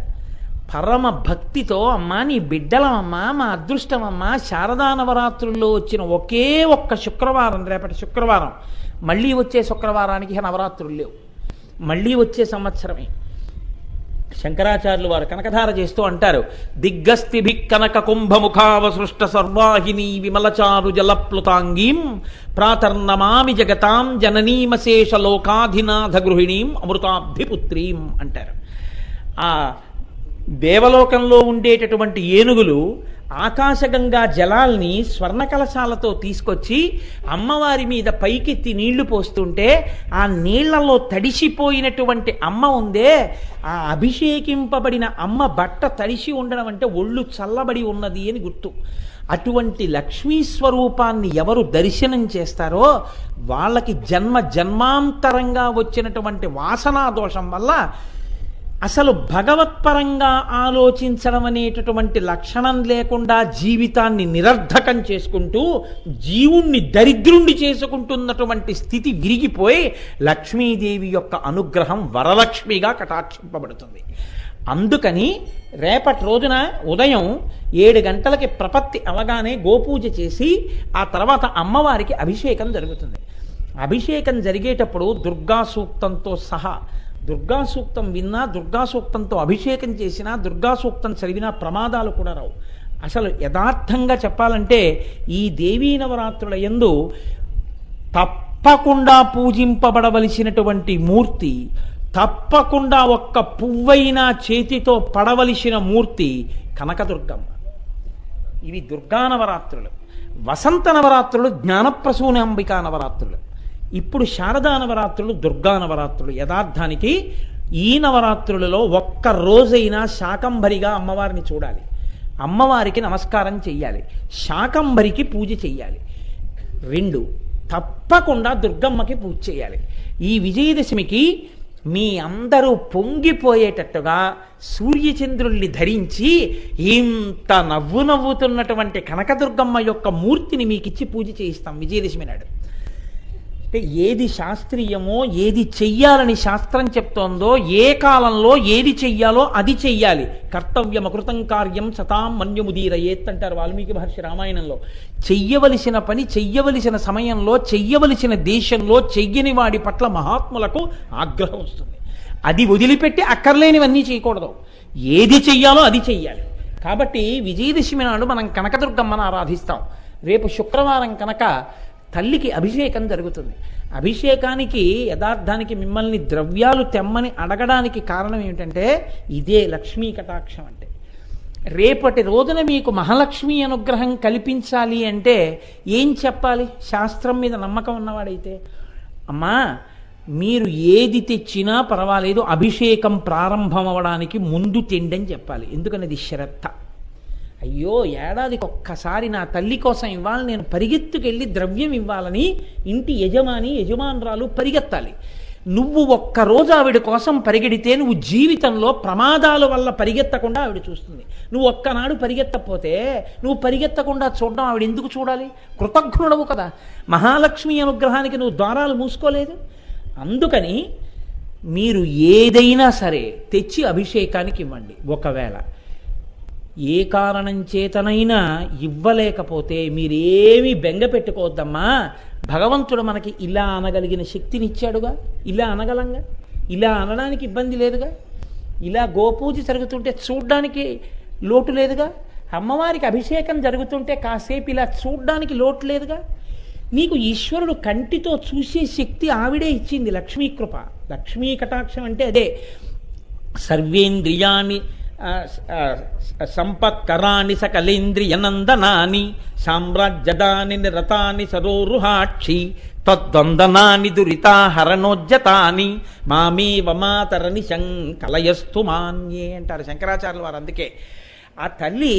పరమ భక్తితో అమ్మా నీ బిడ్డలమమ్మా, మా అదృష్టమమ్మా, శారదా నవరాత్రుల్లో వచ్చిన ఒకే ఒక్క శుక్రవారం రేపటి శుక్రవారం, మళ్ళీ వచ్చే శుక్రవారానికి నవరాత్రులు లేవు, మళ్ళీ వచ్చే సంవత్సరమే. శంకరాచార్యులు వారు కనకధార చేస్తూ అంటారు, దిగ్గస్తిభి కనక కుంభముఖావసృష్ట సర్వాహిని విమలచారు జలప్లుతాంగీం ప్రాతర్నమామి జగతాం జననీమశేష లోకాధినాథ గృహిణీం అమృతాబ్ధిపుత్రీం అంటారు. ఆ దేవలోకంలో ఉండేటటువంటి ఏనుగులు ఆకాశగంగా జలాల్ని స్వర్ణ కలశాలతో తీసుకొచ్చి అమ్మవారి మీద పైకెత్తి నీళ్లు పోస్తుంటే ఆ నీళ్లలో తడిసిపోయినటువంటి అమ్మ ఉందే, ఆ అభిషేకింపబడిన అమ్మ బట్ట తడిసి ఉండడం అంటే ఒళ్ళు చల్లబడి ఉన్నది అని గుర్తు. అటువంటి లక్ష్మీ స్వరూపాన్ని ఎవరు దర్శనం చేస్తారో వాళ్ళకి జన్మాంతరంగా వచ్చినటువంటి వాసనా దోషం వల్ల అసలు భగవత్పరంగా ఆలోచించడం అనేటటువంటి లక్షణం లేకుండా జీవితాన్ని నిరర్ధకం చేసుకుంటూ జీవుణ్ణి దరిద్రుణ్ణి చేసుకుంటున్నటువంటి స్థితి విరిగిపోయి లక్ష్మీదేవి యొక్క అనుగ్రహం వరలక్ష్మిగా కటాక్షింపబడుతుంది. అందుకని రేపటి రోజున ఉదయం 7 గంటలకి ప్రపత్తి అవగానే గోపూజ చేసి ఆ తర్వాత అమ్మవారికి అభిషేకం జరుగుతుంది. అభిషేకం జరిగేటప్పుడు దుర్గా సూక్తంతో సహా, దుర్గా సూక్తం విన్నా, దుర్గా సూక్తంతో అభిషేకం చేసినా, దుర్గా సూక్తం చదివినా ప్రమాదాలు కూడా రావు. అసలు యథార్థంగా చెప్పాలంటే ఈ దేవీ నవరాత్రుల యందు తప్పకుండా పూజింపబడవలసినటువంటి మూర్తి, తప్పకుండా ఒక్క పువ్వైనా చేతితో పడవలసిన మూర్తి కనకదుర్గమ్మ. ఇవి దుర్గా నవరాత్రులు. వసంత నవరాత్రులు జ్ఞానప్రసూనాంబికా నవరాత్రులు. ఇప్పుడు శారదా నవరాత్రులు దుర్గా నవరాత్రులు. యథార్థానికి ఈ నవరాత్రులలో ఒక్క రోజైనా శాకంభరిగా అమ్మవారిని చూడాలి, అమ్మవారికి నమస్కారం చెయ్యాలి, శాకంభరికి పూజ చెయ్యాలి. 2, తప్పకుండా దుర్గమ్మకి పూజ చేయాలి. ఈ విజయదశమికి మీ అందరూ పొంగిపోయేటట్టుగా సూర్యచంద్రుల్ని ధరించి ఇంత నవ్వుతున్నటువంటి కనకదుర్గమ్మ యొక్క మూర్తిని మీకిచ్చి పూజ చేయిస్తాం విజయదశమి నాడు. అంటే ఏది శాస్త్రీయమో, ఏది చెయ్యాలని శాస్త్రం చెప్తోందో, ఏ కాలంలో ఏది చెయ్యాలో అది చెయ్యాలి. కర్తవ్యమకృతం కార్యం సతాం మన్యముదీరయేత్ అంటారు వాల్మీకి మహర్షి రామాయణంలో. చెయ్యవలసిన పని చెయ్యవలసిన సమయంలో, చెయ్యవలసిన దేశంలో చెయ్యని వాడి పట్ల మహాత్ములకు ఆగ్రహం వస్తుంది. అది వదిలిపెట్టి అక్కర్లేనివన్నీ చేయకూడదు. ఏది చెయ్యాలో అది చెయ్యాలి. కాబట్టి విజయదశమి నాడు మనం కనకదుర్గమ్మను ఆరాధిస్తాం. రేపు శుక్రవారం కనుక తల్లికి అభిషేకం జరుగుతుంది. అభిషేకానికి యథార్థానికి మిమ్మల్ని ద్రవ్యాలు తెమ్మని అడగడానికి కారణం ఏమిటంటే ఇదే లక్ష్మీ కటాక్షం అంటే. రేపటి రోజున మీకు మహాలక్ష్మి అనుగ్రహం కల్పించాలి అంటే ఏం చెప్పాలి? శాస్త్రం మీద నమ్మకం ఉన్నవాడైతే, అమ్మా మీరు ఏది తెచ్చినా పర్వాలేదు, అభిషేకం ప్రారంభం అవ్వడానికి ముందు తిండని చెప్పాలి. ఎందుకని అది శ్రద్ధ. అయ్యో ఏడాదికి ఒక్కసారి నా తల్లి కోసం ఇవ్వాలి, నేను పరిగెత్తుకెళ్ళి ద్రవ్యం ఇవ్వాలని ఇంటి యజమానురాలు పరిగెత్తాలి. నువ్వు ఒక్కరోజు ఆవిడ కోసం పరిగెడితే నువ్వు జీవితంలో ప్రమాదాల వల్ల పరిగెత్తకుండా ఆవిడ చూస్తుంది. నువ్వు ఒక్కనాడు పరిగెత్తకపోతే, నువ్వు పరిగెత్తకుండా చూడడం ఆవిడ ఎందుకు చూడాలి? కృతజ్ఞుడవు కదా. మహాలక్ష్మి అనుగ్రహానికి నువ్వు ద్వారాలు మూసుకోలేదు. అందుకని మీరు ఏదైనా సరే తెచ్చి అభిషేకానికి ఇవ్వండి. ఒకవేళ ఏ కారణం చేతనైనా ఇవ్వలేకపోతే మీరేమీ బెంగ పెట్టుకోవద్దమ్మా. భగవంతుడు మనకి ఇలా అనగలిగిన శక్తినిచ్చాడుగా, ఇలా అనగలంగా, ఇలా అనడానికి ఇబ్బంది లేదుగా, ఇలా గోపూజ జరుగుతుంటే చూడ్డానికి లోటు లేదుగా, అమ్మవారికి అభిషేకం జరుగుతుంటే కాసేపు ఇలా చూడ్డానికి లోటు లేదుగా. నీకు ఈశ్వరుడు కంటితో చూసే శక్తి ఆవిడే ఇచ్చింది. లక్ష్మీకృప, లక్ష్మీ కటాక్షం అంటే అదే. సర్వేంద్రియాణి సంపత్కరాణి సకలేంద్రియనందనాని సామ్రాజ్యదాని నిరతాని సరోరుహాక్షి తద్వందనాని దురితాహరణోజ్జతాని మామేవ మాతరని శంకలయస్తు మాన్యే అంటారు శంకరాచార్యుల వారు. అందుకే ఆ తల్లి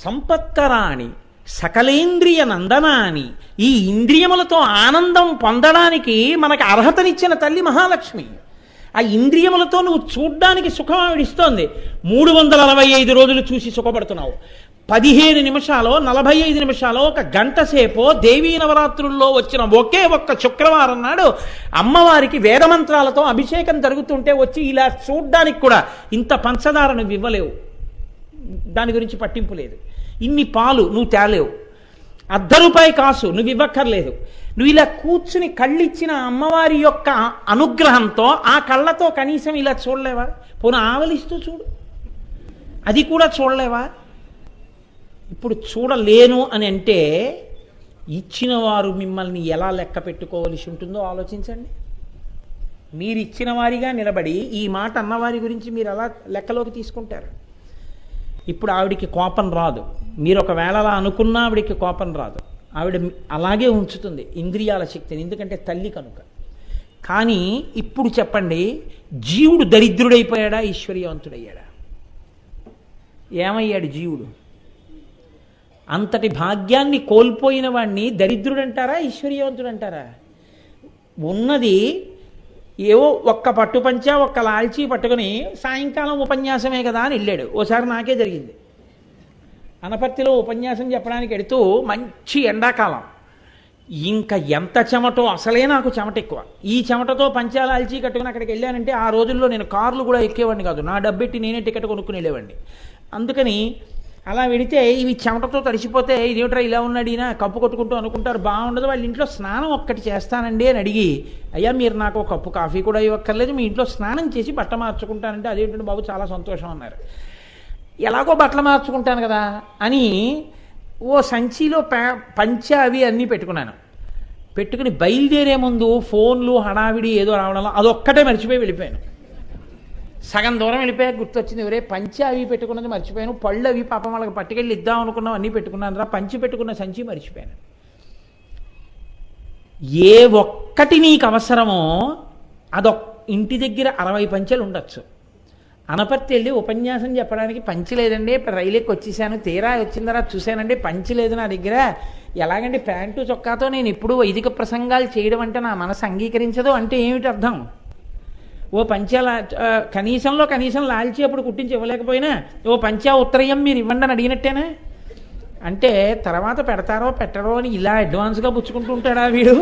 సంపత్కరాణి సకలేంద్రియ నందనాని, ఈ ఇంద్రియములతో ఆనందం పొందడానికి మనకు అర్హతనిచ్చిన తల్లి మహాలక్ష్మి. ఆ ఇంద్రియములతో నువ్వు చూడ్డానికి సుఖం ఆవిడిస్తోంది. 365 రోజులు చూసి సుఖపడుతున్నావు. 15 నిమిషాలు 45 నిమిషాలు ఒక గంట సేపో దేవీ నవరాత్రుల్లో వచ్చిన ఒకే ఒక్క శుక్రవారం నాడు అమ్మవారికి వేదమంత్రాలతో అభిషేకం జరుగుతుంటే వచ్చి ఇలా చూడ్డానికి కూడా ఇంత పంచదార నువ్వు ఇవ్వలేవు, దాని గురించి పట్టింపు లేదు. ఇన్ని పాలు నువ్వు తేలేవు, ₹1 కాసు నువ్వు ఇవ్వక్కర్లేదు. నువ్వు ఇలా కూర్చుని కళ్ళిచ్చిన అమ్మవారి యొక్క అనుగ్రహంతో ఆ కళ్ళతో కనీసం ఇలా చూడలేవా? పోనీ ఆవలిస్తూ చూడు, అది కూడా చూడలేవా? ఇప్పుడు చూడలేను అని అంటే ఇచ్చిన వారు మిమ్మల్ని ఎలా లెక్క పెట్టుకోవలసి ఉంటుందో ఆలోచించండి. మీరు ఇచ్చిన వారిగా నిలబడి ఈ మాట అన్నవారి గురించి మీరు ఎలా లెక్కలోకి తీసుకుంటారు? ఇప్పుడు ఆవిడికి కోపం రాదు. మీరు ఒకవేళ అలా అనుకున్నా ఆవిడికి కోపం రాదు. ఆవిడ అలాగే ఉంచుతుంది ఇంద్రియాల శక్తిని, ఎందుకంటే తల్లి కనుక. కానీ ఇప్పుడు చెప్పండి, జీవుడు దరిద్రుడైపోయాడా, ఈశ్వర్యవంతుడయ్యాడా? ఏమయ్యాడు జీవుడు? అంతటి భాగ్యాన్ని కోల్పోయిన వాడిని దరిద్రుడంటారా, ఈశ్వర్యవంతుడంటారా? ఉన్నది ఏవో ఒక్క పట్టుపంచ ఒక్క లాల్చీ పట్టుకుని సాయంకాలం ఉపన్యాసమే కదా అని వెళ్ళాడు. ఓసారి నాకే జరిగింది. అనపర్తిలో ఉపన్యాసం చెప్పడానికి వెడుతూ మంచి ఎండాకాలం, ఇంకా ఎంత చెమటో, అసలే నాకు చెమట ఎక్కువ. ఈ చెమటతో పంచాలాల్చీ కట్టుకుని అక్కడికి వెళ్ళానంటే ఆ రోజుల్లో నేను కార్లు కూడా ఎక్కేవాడిని కాదు, నా డబ్బెట్టి నేనే టికెట్ కొనుక్కుని వెళ్ళేవాడిని. అందుకని అలా వెడితే ఇవి చెమటతో తడిసిపోతే ఇదేమిట్రా ఇలా ఉన్నాడు ఈయన కప్పు కొట్టుకుంటూ అనుకుంటారు, బాగుండదు. వాళ్ళ ఇంట్లో స్నానం ఒక్కటి చేస్తానండి అని అడిగి, అయ్యా మీరు నాకు ఒక కప్పు కాఫీ కూడా ఇవ్వక్కర్లేదు, మీ ఇంట్లో స్నానం చేసి బట్ట మార్చుకుంటానంటే అదేంటంటే బాబు చాలా సంతోషం అన్నారు. ఎలాగో బట్టలు మార్చుకుంటాను కదా అని ఓ సంచిలో పంచ అవి అన్నీ పెట్టుకున్నాను. పెట్టుకుని బయలుదేరే ముందు ఫోన్లు హడావిడి ఏదో రావడంలో అదొక్కటే మర్చిపోయి వెళ్ళిపోయాను. సగం దూరం వెళ్ళిపోయాక గుర్తొచ్చింది, ఎవరే పంచి అవి పెట్టుకున్నది మర్చిపోయాను, పళ్ళు అవి పాపం వాళ్ళకి పట్టుకెళ్ళి ఇద్దాం అనుకున్నాం అన్నీ పెట్టుకున్నాను రా, పంచి పెట్టుకున్న సంచి మర్చిపోయాను. ఏ ఒక్కటి నీకు అవసరమో ఇంటి దగ్గర 60 పంచెలు ఉండొచ్చు. అనపర్తి వెళ్ళి ఉపన్యాసం చెప్పడానికి పంచి లేదండి, రైలు ఎక్కి వచ్చేసాను, తీరా వచ్చిన తర్వాత చూశానండి పంచి లేదు నా దగ్గర, ఎలాగండి ప్యాంటు చొక్కాతో నేను ఇప్పుడు వైదిక ప్రసంగాలు చేయడం అంటే నా మనసు అంగీకరించదు అంటే ఏమిటి అర్థం? ఓ పంచాల కనీసం లాల్చి అప్పుడు కుట్టించి ఇవ్వలేకపోయినా ఓ పంచా ఉత్తరయం మీరు ఇవ్వండి అని అడిగినట్టేనా? అంటే తర్వాత పెడతారో పెట్టరో అని ఇలా అడ్వాన్స్గా పుచ్చుకుంటూ ఉంటాడా వీడు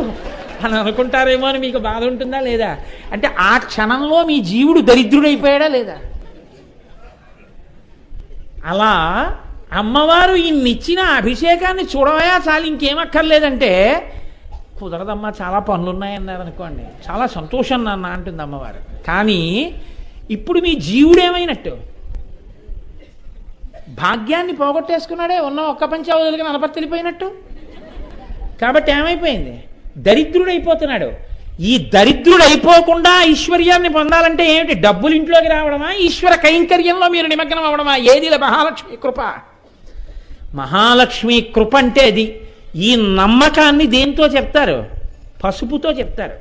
అని అనుకుంటారేమో అని మీకు బాధ ఉంటుందా లేదా? అంటే ఆ క్షణంలో మీ జీవుడు దరిద్రుడైపోయాడా లేదా? అలా అమ్మవారు ఇన్నిచ్చిన అభిషేకాన్ని చూడవయా చాలు ఇంకేమక్కర్లేదంటే, కుదరదమ్మా చాలా పనులున్నాయన్నారు అనుకోండి, చాలా సంతోషం నాన్న అంటుంది అమ్మవారు. కానీ ఇప్పుడు మీ జీవుడేమైనట్టు? భాగ్యాన్ని పోగొట్టేసుకున్నాడే, ఉన్న ఒక్క పంచా వదిలికి నలపత్తి వెళ్ళిపోయినట్టు. కాబట్టి ఏమైపోయింది? దరిద్రుడైపోతున్నాడు. ఈ దరిద్రుడైపోకుండా ఐశ్వర్యాన్ని పొందాలంటే ఏమిటి? డబ్బులు ఇంట్లోకి రావడమా, ఈశ్వర కైంకర్యంలో మీరు నిమగ్నం అవడమా? ఏది మహాలక్ష్మి కృప? మహాలక్ష్మి కృప అంటే అది. ఈ నమ్మకాన్ని దేంతో చెప్తారు? పసుపుతో చెప్తారు.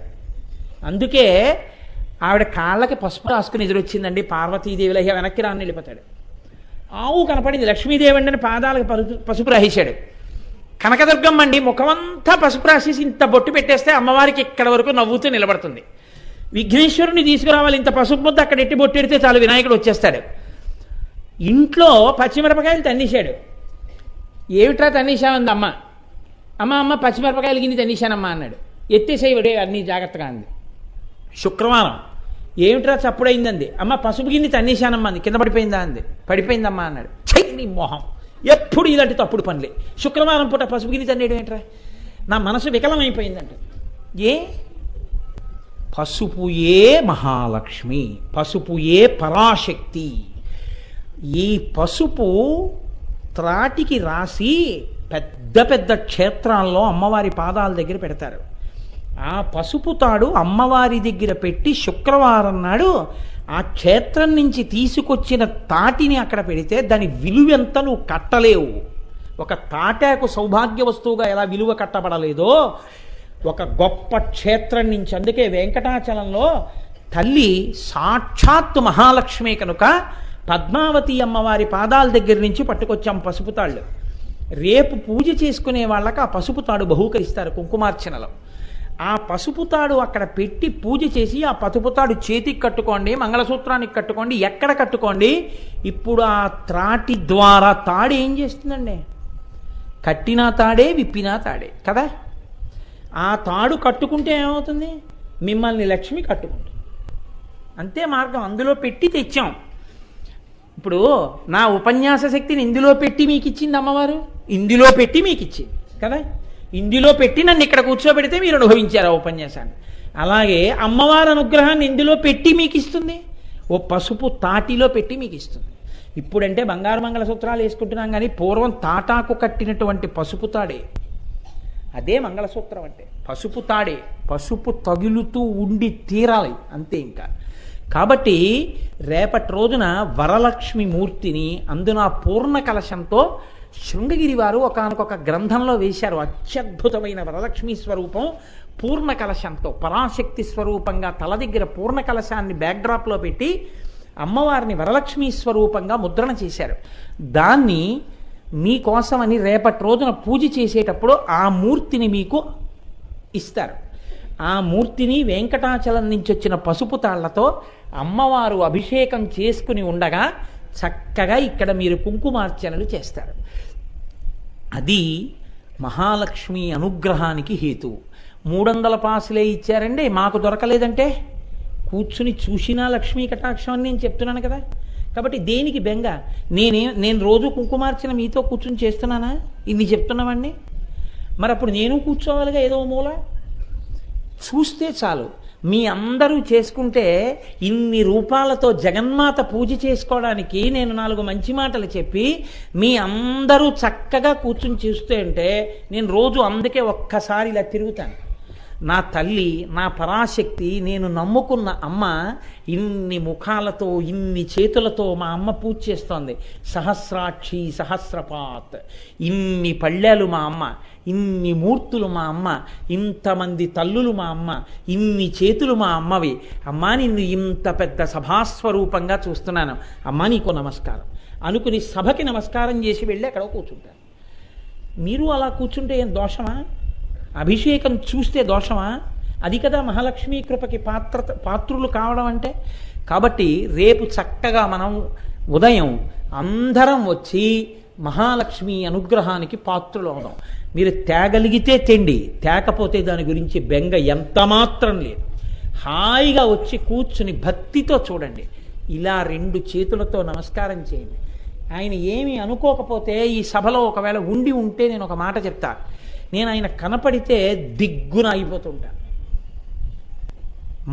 అందుకే ఆవిడ కాళ్ళకి పసుపు రాసుకుని ఎదురొచ్చిందండి పార్వతీదేవిలో, వెనక్కి రాని వెళ్ళిపోతాడు. ఆవు కనపడింది, లక్ష్మీదేవి అండి పాదాలకు పసుపు రాసేశాడు. కనకదుర్గమ్మ అండి ముఖమంతా పసుపు రాసేసి ఇంత బొట్టు పెట్టేస్తే అమ్మవారికి ఇక్కడ వరకు నవ్వుతూ నిలబడుతుంది. విఘ్నేశ్వరుని తీసుకురావాలి, ఇంత పసుపు ముద్ద అక్కడ ఎట్టి బొట్టు ఎడితే చాలు వినాయకుడు వచ్చేస్తాడు. ఇంట్లో పచ్చిమిరపకాయలు తన్నేశాడు. ఏమిట్రా తన్నేశామంది అమ్మ. అమ్మ పచ్చిమిరపకాయలు గిన్ని తన్నేశానమ్మా అన్నాడు. ఎత్తేసేయడే అన్ని జాగ్రత్తగా అంది. శుక్రవారం ఏమిట్రా చప్పుడైందండి. అమ్మ పసుపు గిన్ని తన్నేశానమ్మా అంది. కింద పడిపోయిందా అంది. పడిపోయిందమ్మా అన్నాడు. ఛై నీ మొహం, ఎప్పుడు ఇలాంటి తప్పుడు పనులే. శుక్రవారం పూట పసుపు గిన్ని తన్నేయడం ఏంట్రా? నా మనసు వికలమైపోయిందంట. ఏ పసుపుయే మహాలక్ష్మి, పసుపుయే పరాశక్తి. ఈ పసుపు త్రాటికి రాసి పెద్ద పెద్ద క్షేత్రాల్లో అమ్మవారి పాదాల దగ్గర పెడతారు. ఆ పసుపు తాడు అమ్మవారి దగ్గర పెట్టి శుక్రవారం నాడు ఆ క్షేత్రం నుంచి తీసుకొచ్చిన తాటిని అక్కడ పెడితే దాని విలువెంత నువ్వు కట్టలేవు. ఒక తాటాకు సౌభాగ్య వస్తువుగా ఎలా విలువ కట్టబడలేదో ఒక గొప్ప క్షేత్రం నుంచి. అందుకే వెంకటాచలంలో తల్లి సాక్షాత్తు మహాలక్ష్మి కనుక పద్మావతి అమ్మవారి పాదాల దగ్గర నుంచి పట్టుకొచ్చాం పసుపు తాళ్ళు. రేపు పూజ చేసుకునే వాళ్ళకి ఆ పసుపు తాడు బహూకరిస్తారు కుంకుమార్చనలో. ఆ పసుపు తాడు అక్కడ పెట్టి పూజ చేసి ఆ పసుపు తాడు చేతికి కట్టుకోండి, మంగళసూత్రానికి కట్టుకోండి, ఎక్కడ కట్టుకోండి. ఇప్పుడు ఆ త్రాటి ద్వారా తాడు ఏం చేస్తుందండి? కట్టినా తాడే, విప్పినా తాడే కదా. ఆ తాడు కట్టుకుంటే ఏమవుతుంది? మిమ్మల్ని లక్ష్మి కట్టుకుంటుంది. అంతే మార్గం. అందులో పెట్టి తెచ్చాం. ఇప్పుడు నా ఉపన్యాస శక్తిని ఇందులో పెట్టి మీకు ఇచ్చింది అమ్మవారు, ఇందులో పెట్టి మీకు ఇచ్చింది కదా. ఇందులో పెట్టి నన్ను ఇక్కడ కూర్చోబెడితే మీరు అనుభవించారు ఆ ఉపన్యాసాన్ని. అలాగే అమ్మవారి అనుగ్రహాన్ని ఇందులో పెట్టి మీకు ఇస్తుంది, ఓ పసుపు తాటిలో పెట్టి మీకు ఇస్తుంది. ఇప్పుడంటే బంగారు మంగళసూత్రాలు వేసుకుంటున్నాం, కానీ పూర్వం తాటాకు కట్టినటువంటి పసుపు తాడే. అదే మంగళసూత్రం అంటే పసుపు తాడే. పసుపు తగులుతూ ఉండి తీరాలి అంతే. ఇంకా కాబట్టి రేపటి రోజున వరలక్ష్మి మూర్తిని అందున పూర్ణ కలశంతో శృంగగిరి వారు ఒకానొక గ్రంథంలో వేశారు. అత్యద్భుతమైన వరలక్ష్మి స్వరూపం పూర్ణ కలశంతో, పరాశక్తి స్వరూపంగా తల దగ్గర పూర్ణ కలశాన్ని బ్యాక్డ్రాప్లో పెట్టి అమ్మవారిని వరలక్ష్మి స్వరూపంగా ముద్రణ చేశారు. దాన్ని మీకోసమని రేపటి రోజున పూజ చేసేటప్పుడు ఆ మూర్తిని మీకు ఇస్తారు. ఆ మూర్తిని వెంకటాచలం నుంచి వచ్చిన పసుపు తాళ్లతో అమ్మవారు అభిషేకం చేసుకుని ఉండగా చక్కగా ఇక్కడ మీరు కుంకుమార్చనలు చేస్తారు. అది మహాలక్ష్మి అనుగ్రహానికి హేతువు. 300 పాసులే ఇచ్చారండి మాకు దొరకలేదంటే కూర్చుని చూసినా లక్ష్మీ కటాక్షం అని నేను చెప్తున్నాను కదా. కాబట్టి దేనికి బెంగ? నేను రోజు కుంకుమార్చన మీతో కూర్చుని చేస్తున్నానా? ఇన్ని చెప్తున్నామండి. మరి అప్పుడు నేను కూర్చోవాలిగా ఏదో మూల. చూస్తే చాలు, మీ అందరూ చేసుకుంటే ఇన్ని రూపాలతో జగన్మాత పూజ చేసుకోవడానికి నేను 4 మంచి మాటలు చెప్పి మీ అందరూ చక్కగా కూర్చుని చూస్తే అంటే నేను రోజు అందుకే ఒక్కసారి ఇలా తిరుగుతాను. నా తల్లి, నా పరాశక్తి, నేను నమ్ముకున్న అమ్మ ఇన్ని ముఖాలతో ఇన్ని చేతులతో మా అమ్మ పూజ చేస్తోంది. సహస్రాక్షి సహస్రపాత్, ఇన్ని పళ్ళేలు మా అమ్మ, ఇన్ని మూర్తులు మా అమ్మ, ఇంతమంది తల్లులు మా అమ్మ, ఇన్ని చేతులు మా అమ్మవి. అమ్మా నిన్ను ఇంత పెద్ద సభాస్వరూపంగా చూస్తున్నాను, అమ్మా నీకు నమస్కారం అనుకుని సభకి నమస్కారం చేసి వెళ్ళి అక్కడ కూర్చుంటాను. మీరు అలా కూర్చుంటే ఏం దోషమా? అభిషేకం చూస్తే దోషమా? అది కదా మహాలక్ష్మీ కృపకి పాత్రులు కావడం అంటే. కాబట్టి రేపు చక్కగా మనం ఉదయం అందరం వచ్చి మహాలక్ష్మి అనుగ్రహానికి పాత్రులు అవుదాం. మీరు తేగలిగితే తెండి, తేకపోతే దాని గురించి బెంగ ఎంత మాత్రం లేదు. హాయిగా వచ్చి కూర్చుని భక్తితో చూడండి. ఇలా 2 చేతులతో నమస్కారం చేయండి. ఆయన ఏమీ అనుకోకపోతే ఈ సభలో ఒకవేళ ఉండి ఉంటే నేను ఒక మాట చెప్తా. నేను ఆయన కనపడితే దిగ్గున అయిపోతుంటా.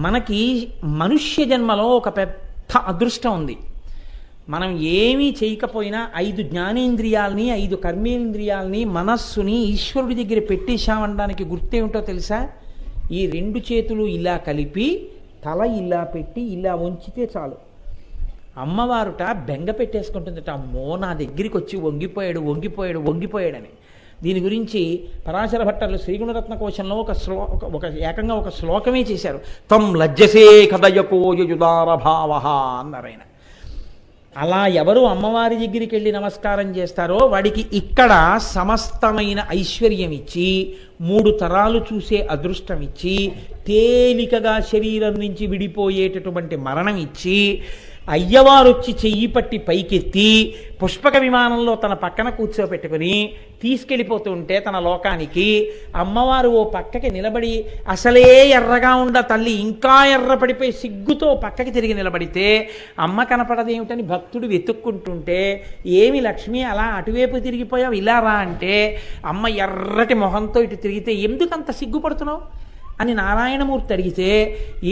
మనకి మనుష్య జన్మలో ఒక పెద్ద అదృష్టం ఉంది. మనం ఏమీ చేయకపోయినా 5 జ్ఞానేంద్రియాలని 5 కర్మేంద్రియాలని మనస్సుని ఈశ్వరుడి దగ్గర పెట్టేశామనడానికి గుర్తేమిటో తెలుసా? ఈ 2 చేతులు ఇలా కలిపి తల ఇలా పెట్టి ఇలా వంచితే చాలు. అమ్మవారుట బెంగ పెట్టేసుకుంటుందట, అమ్మో నా దగ్గరికి వచ్చి వంగిపోయాడని. దీని గురించి పరాశర భట్టర్లు శ్రీగుణరత్న కోశంలో ఏకంగా ఒక శ్లోకమే చేశారు. తం లజ్జసే కదయకోయుదార భావ అన్నారు ఆయన. అలా ఎవరు అమ్మవారి దగ్గరికి వెళ్ళి నమస్కారం చేస్తారో వాడికి ఇక్కడ సమస్తమైన ఐశ్వర్యం ఇచ్చి 3 తరాలు చూసే అదృష్టం ఇచ్చి తేలికగా శరీరం నుంచి విడిపోయేటటువంటి మరణం ఇచ్చి అయ్యవారు వచ్చి చెయ్యి పట్టి పైకెత్తి పుష్పక విమానంలో తన పక్కన కూర్చోపెట్టుకుని తీసుకెళ్ళిపోతుంటే తన లోకానికి అమ్మవారు ఓ పక్కకి నిలబడి అసలే ఎర్రగా ఉండ తల్లి ఇంకా ఎర్ర పడిపోయి సిగ్గుతో పక్కకి తిరిగి నిలబడితే అమ్మ కనపడదేమిటని భక్తుడు వెతుక్కుంటుంటే, ఏమి లక్ష్మి అలా అటువైపు తిరిగిపోయావు ఇలా రా అంటే అమ్మ ఎర్రటి మొహంతో ఇటు తిరిగితే ఎందుకంత సిగ్గుపడుతున్నావు అని నారాయణమూర్తి అడిగితే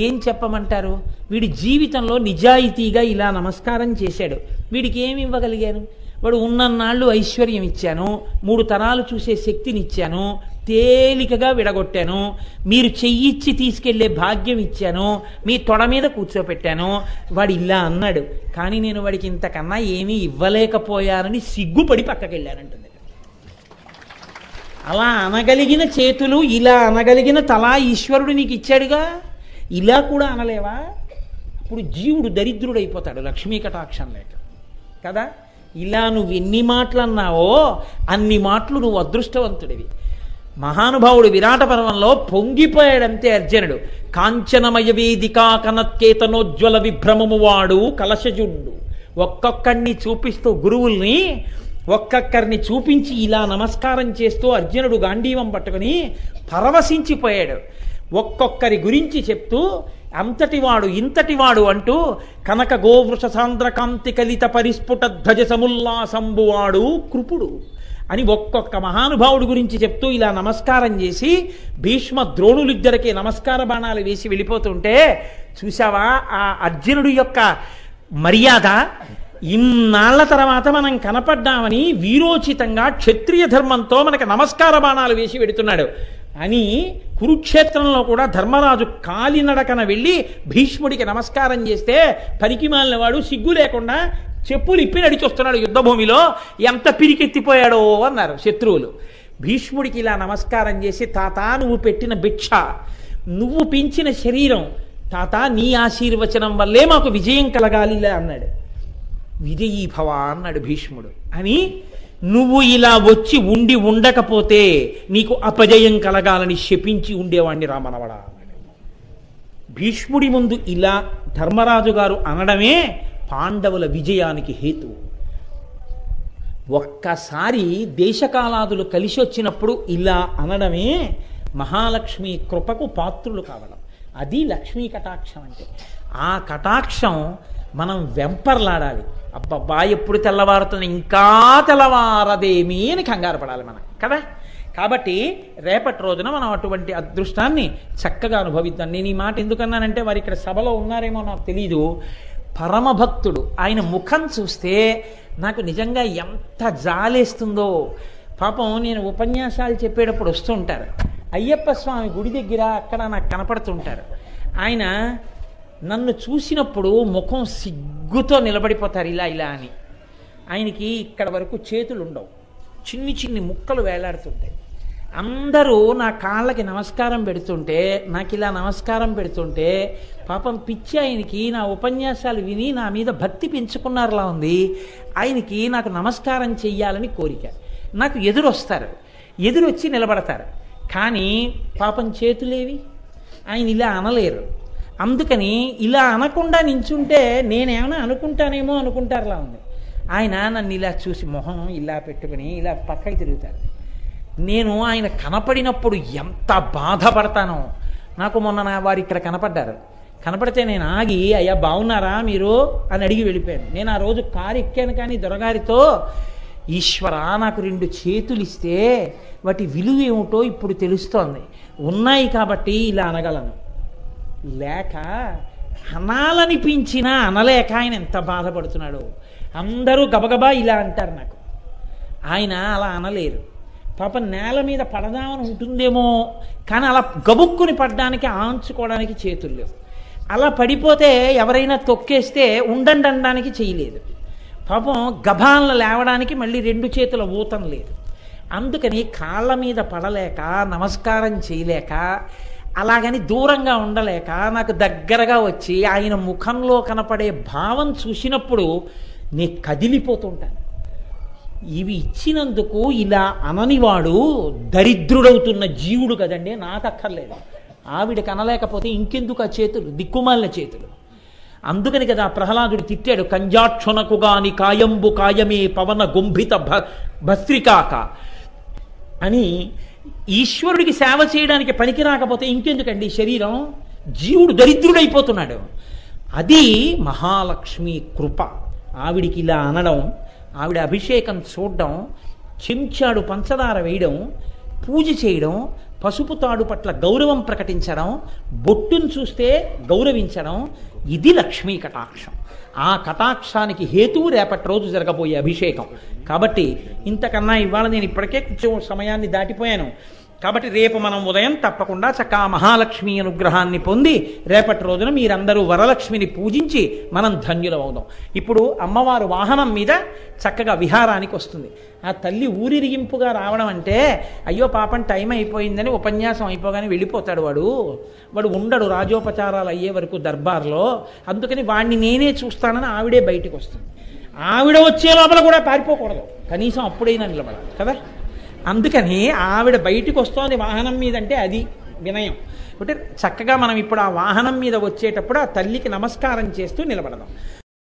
ఏం చెప్పమంటారు? వీడి జీవితంలో నిజాయితీగా ఇలా నమస్కారం చేశాడు, వీడికి ఏమి ఇవ్వగలిగాను? వాడు ఉన్నన్నాళ్ళు ఐశ్వర్యం ఇచ్చాను, 3 తరాలు చూసే శక్తిని ఇచ్చాను, తేలికగా విడగొట్టాను, మీరు చెయ్యిచ్చి తీసుకెళ్లే భాగ్యం ఇచ్చాను, మీ తొడ మీద కూర్చోపెట్టాను. వాడు ఇలా అన్నాడు, కానీ నేను వాడికి ఇంతకన్నా ఏమీ ఇవ్వలేకపోయానని సిగ్గుపడి పక్కకెళ్ళానంటుంది. అలా అనగలిగిన చేతులు, ఇలా అనగలిగిన తల ఈశ్వరుడు నీకు ఇచ్చాడుగా, ఇలా కూడా అనలేవా? ఇప్పుడు జీవుడు దరిద్రుడైపోతాడు లక్ష్మీ కటాక్షం లేక కదా. ఇలా నువ్వు ఎన్ని మాటలు అన్నావో అన్ని మాటలు నువ్వు అదృష్టవంతుడివి. మహానుభావుడు విరాట పర్వంలో పొంగిపోయాడంతే అర్జునుడు. కాంచనమయ వేదికా కనత్కేతనోజ్వల విభ్రమము వాడు కలశజుండు. ఒక్కొక్కడిని చూపిస్తూ గురువుల్ని ఒక్కొక్కరిని చూపించి ఇలా నమస్కారం చేస్తూ అర్జునుడు గాంధీవం పట్టుకుని పరవశించిపోయాడు. ఒక్కొక్కరి గురించి చెప్తూ అంతటివాడు ఇంతటివాడు అంటూ కనక గోవృష సాంద్ర కాంతి కలిత పరిస్ఫుట ధ్వజ సముల్లాసంబువాడు కృపుడు అని ఒక్కొక్క మహానుభావుడు గురించి చెప్తూ ఇలా నమస్కారం చేసి భీష్మ ద్రోణులిద్దరికీ నమస్కార బాణాలు వేసి వెళ్ళిపోతుంటే చూసావా ఆ అర్జునుడి యొక్క మర్యాద. ఇన్నాళ్ల తర్వాత మనం కనపడ్డామని వీరోచితంగా క్షత్రియ ధర్మంతో మనకు నమస్కార బాణాలు వేసి వెడుతున్నాడు అని కురుక్షేత్రంలో కూడా ధర్మరాజు కాలినడకన వెళ్ళి భీష్ముడికి నమస్కారం చేస్తే పనికిమాలిన వాడు సిగ్గు లేకుండా చెప్పులు ఇప్పి నడిచొస్తున్నాడు యుద్ధభూమిలో, ఎంత పిరికెత్తిపోయాడో అన్నారు శత్రువులు. భీష్ముడికి ఇలా నమస్కారం చేసి, తాత నువ్వు పెట్టిన భిక్ష, నువ్వు పెంచిన శరీరం, తాత నీ ఆశీర్వచనం వల్లే మాకు విజయం కలగాలి అన్నాడు. విజయీభవ అన్నాడు భీష్ముడు. అని నువ్వు ఇలా వచ్చి ఉండి ఉండకపోతే నీకు అపజయం కలగాలని శపించి ఉండేవాణ్ణి రామనవడా అన్నాడు. భీష్ముడి ముందు ఇలా ధర్మరాజు గారు అనడమే పాండవుల విజయానికి హేతు. ఒక్కసారి దేశకాలాదులు కలిసి వచ్చినప్పుడు ఇలా అనడమే మహాలక్ష్మి కృపకు పాత్రులు కావడం. అది లక్ష్మీ కటాక్షం అంటే. ఆ కటాక్షం మనం వెంపర్లాడాలి. అబ్బబ్బా ఎప్పుడు తెల్లవారుతుంది, ఇంకా తెల్లవారదేమి అని కంగారు పడాలి మనం కదా. కాబట్టి రేపటి రోజున మనం అటువంటి అదృష్టాన్ని చక్కగా అనుభవిద్దాం. నేను ఈ మాట ఎందుకన్నానంటే వారు ఇక్కడ సభలో ఉన్నారేమో నాకు తెలీదు. పరమభక్తుడు, ఆయన ముఖం చూస్తే నాకు నిజంగా ఎంత జాలేస్తుందో. పాపం నేను ఉపన్యాసాలు చెప్పేటప్పుడు వస్తూ ఉంటారు, అయ్యప్ప స్వామి గుడి దగ్గర అక్కడ నాకు కనపడుతుంటారు. ఆయన నన్ను చూసినప్పుడు ముఖం సిగ్గుతో నిలబడిపోతారు ఇలా ఇలా అని. ఆయనకి ఇక్కడ వరకు చేతులు ఉండవు, చిన్ని చిన్ని ముక్కలు వేలాడుతుంటాయి. అందరూ నా కాళ్ళకి నమస్కారం పెడుతుంటే, నాకు ఇలా నమస్కారం పెడుతుంటే పాపం పిచ్చి ఆయనకి నా ఉపన్యాసాలు విని నా మీద భక్తి పెంచుకున్నారులా ఉంది. ఆయనకి నాకు నమస్కారం చెయ్యాలని కోరిక. నాకు ఎదురొస్తారు, ఎదురొచ్చి నిలబడతారు, కానీ పాపం చేతులేవి, ఆయన ఇలా అనలేరు. అందుకని ఇలా అనకుండా నించుంటే నేనేమైనా అనుకుంటానేమో అనుకుంటారులా ఉంది. ఆయన నన్ను ఇలా చూసి మొహం ఇలా పెట్టుకుని ఇలా పక్కకి తిరుగుతారు. నేను ఆయన కనపడినప్పుడు ఎంత బాధపడతానో. నాకు మొన్న వారు ఇక్కడ కనపడితే నేను ఆగి, అయ్యా బాగున్నారా మీరు అని అడిగి వెళ్ళిపోయాను. నేను ఆ రోజు కారు ఎక్కాను, కానీ దొరగారితో, ఈశ్వర నాకు 2 చేతులు ఇస్తే వాటి విలువ ఏమిటో ఇప్పుడు తెలుస్తోంది. ఉన్నాయి కాబట్టి ఇలా అనగలను, లేక అనాలనిపించినా అనలేక ఆయన ఎంత బాధపడుతున్నాడు. అందరూ గబగబా ఇలా అంటారు నాకు, ఆయన అలా అనలేరు. పాపం నేల మీద పడదామని ఉంటుందేమో, కానీ అలా గబుక్కుని పడడానికి ఆంచుకోవడానికి చేతులు లేవు. అలా పడిపోతే ఎవరైనా తొక్కేస్తే ఉండండి అనడానికి చేయలేదు. పాపం గభాలను లేవడానికి మళ్ళీ 2 చేతుల ఊతం లేదు. అందుకని కాళ్ళ మీద పడలేక, నమస్కారం చేయలేక, అలాగని దూరంగా ఉండలేక నాకు దగ్గరగా వచ్చి ఆయన ముఖంలో కనపడే భావం చూసినప్పుడు నేను కదిలిపోతుంటాను. ఇవి ఇచ్చినందుకు ఇలా అననివాడు దరిద్రుడవుతున్న జీవుడు కదండి, నాకు అక్కర్లేదు. ఆవిడకి అనలేకపోతే ఇంకెందుకు ఆ చేతులు, దిక్కుమాలిన చేతులు. అందుకని కదా ప్రహ్లాదుడు తిట్టాడు, కంజాక్షునకు గాని కాయంబు కాయమే పవన గుంభిత భస్త్రికాక అని. ఈశ్వరుడికి సేవ చేయడానికి పనికి రాకపోతే ఇంకెందుకండి శరీరం, జీవుడు దరిద్రుడైపోతున్నాడు. అది మహాలక్ష్మి కృప. ఆవిడికి ఇలా అనడం, ఆవిడ అభిషేకం చూడడం, చెంచాడు పంచదార వేయడం, పూజ చేయడం, పసుపు తాడు పట్ల గౌరవం ప్రకటించడం, బొట్టును చూస్తే గౌరవించడం, ఇది లక్ష్మీ కటాక్షం. ఆ కటాక్షానికి హేతువు రేపటి రోజు జరగబోయే అభిషేకం. కాబట్టి ఇంతకన్నా ఇవాళ నేను ఇప్పటికే కొంచెం సమయాన్ని దాటిపోయాను. కాబట్టి రేపు మనం ఉదయం తప్పకుండా చక్కగా మహాలక్ష్మి అనుగ్రహాన్ని పొంది రేపటి రోజున మీరందరూ వరలక్ష్మిని పూజించి మనం ధన్యులమవుదాం. ఇప్పుడు అమ్మవారు వాహనం మీద చక్కగా విహారానికి వస్తుంది. ఆ తల్లి ఊరిరిగింపుగా రావడం అంటే, అయ్యో పాపం టైం అయిపోయిందని ఉపన్యాసం అయిపోగానే వెళ్ళిపోతాడు వాడు ఉండడు రాజోపచారాలు అయ్యే వరకు దర్బార్లో. అందుకని వాడిని నేనే చూస్తానని ఆవిడే బయటికి వస్తుంది. ఆవిడ వచ్చే లోపల కూడా పారిపోకూడదు, కనీసం అప్పుడైనా నిలబడాలి కదా. అందుకని ఆవిడ బయటికి వస్తోంది వాహనం మీద అంటే అది వినయం. అంటే చక్కగా మనం ఇప్పుడు ఆ వాహనం మీద వచ్చేటప్పుడు ఆ తల్లికి నమస్కారం చేస్తూ నిలబడదాం.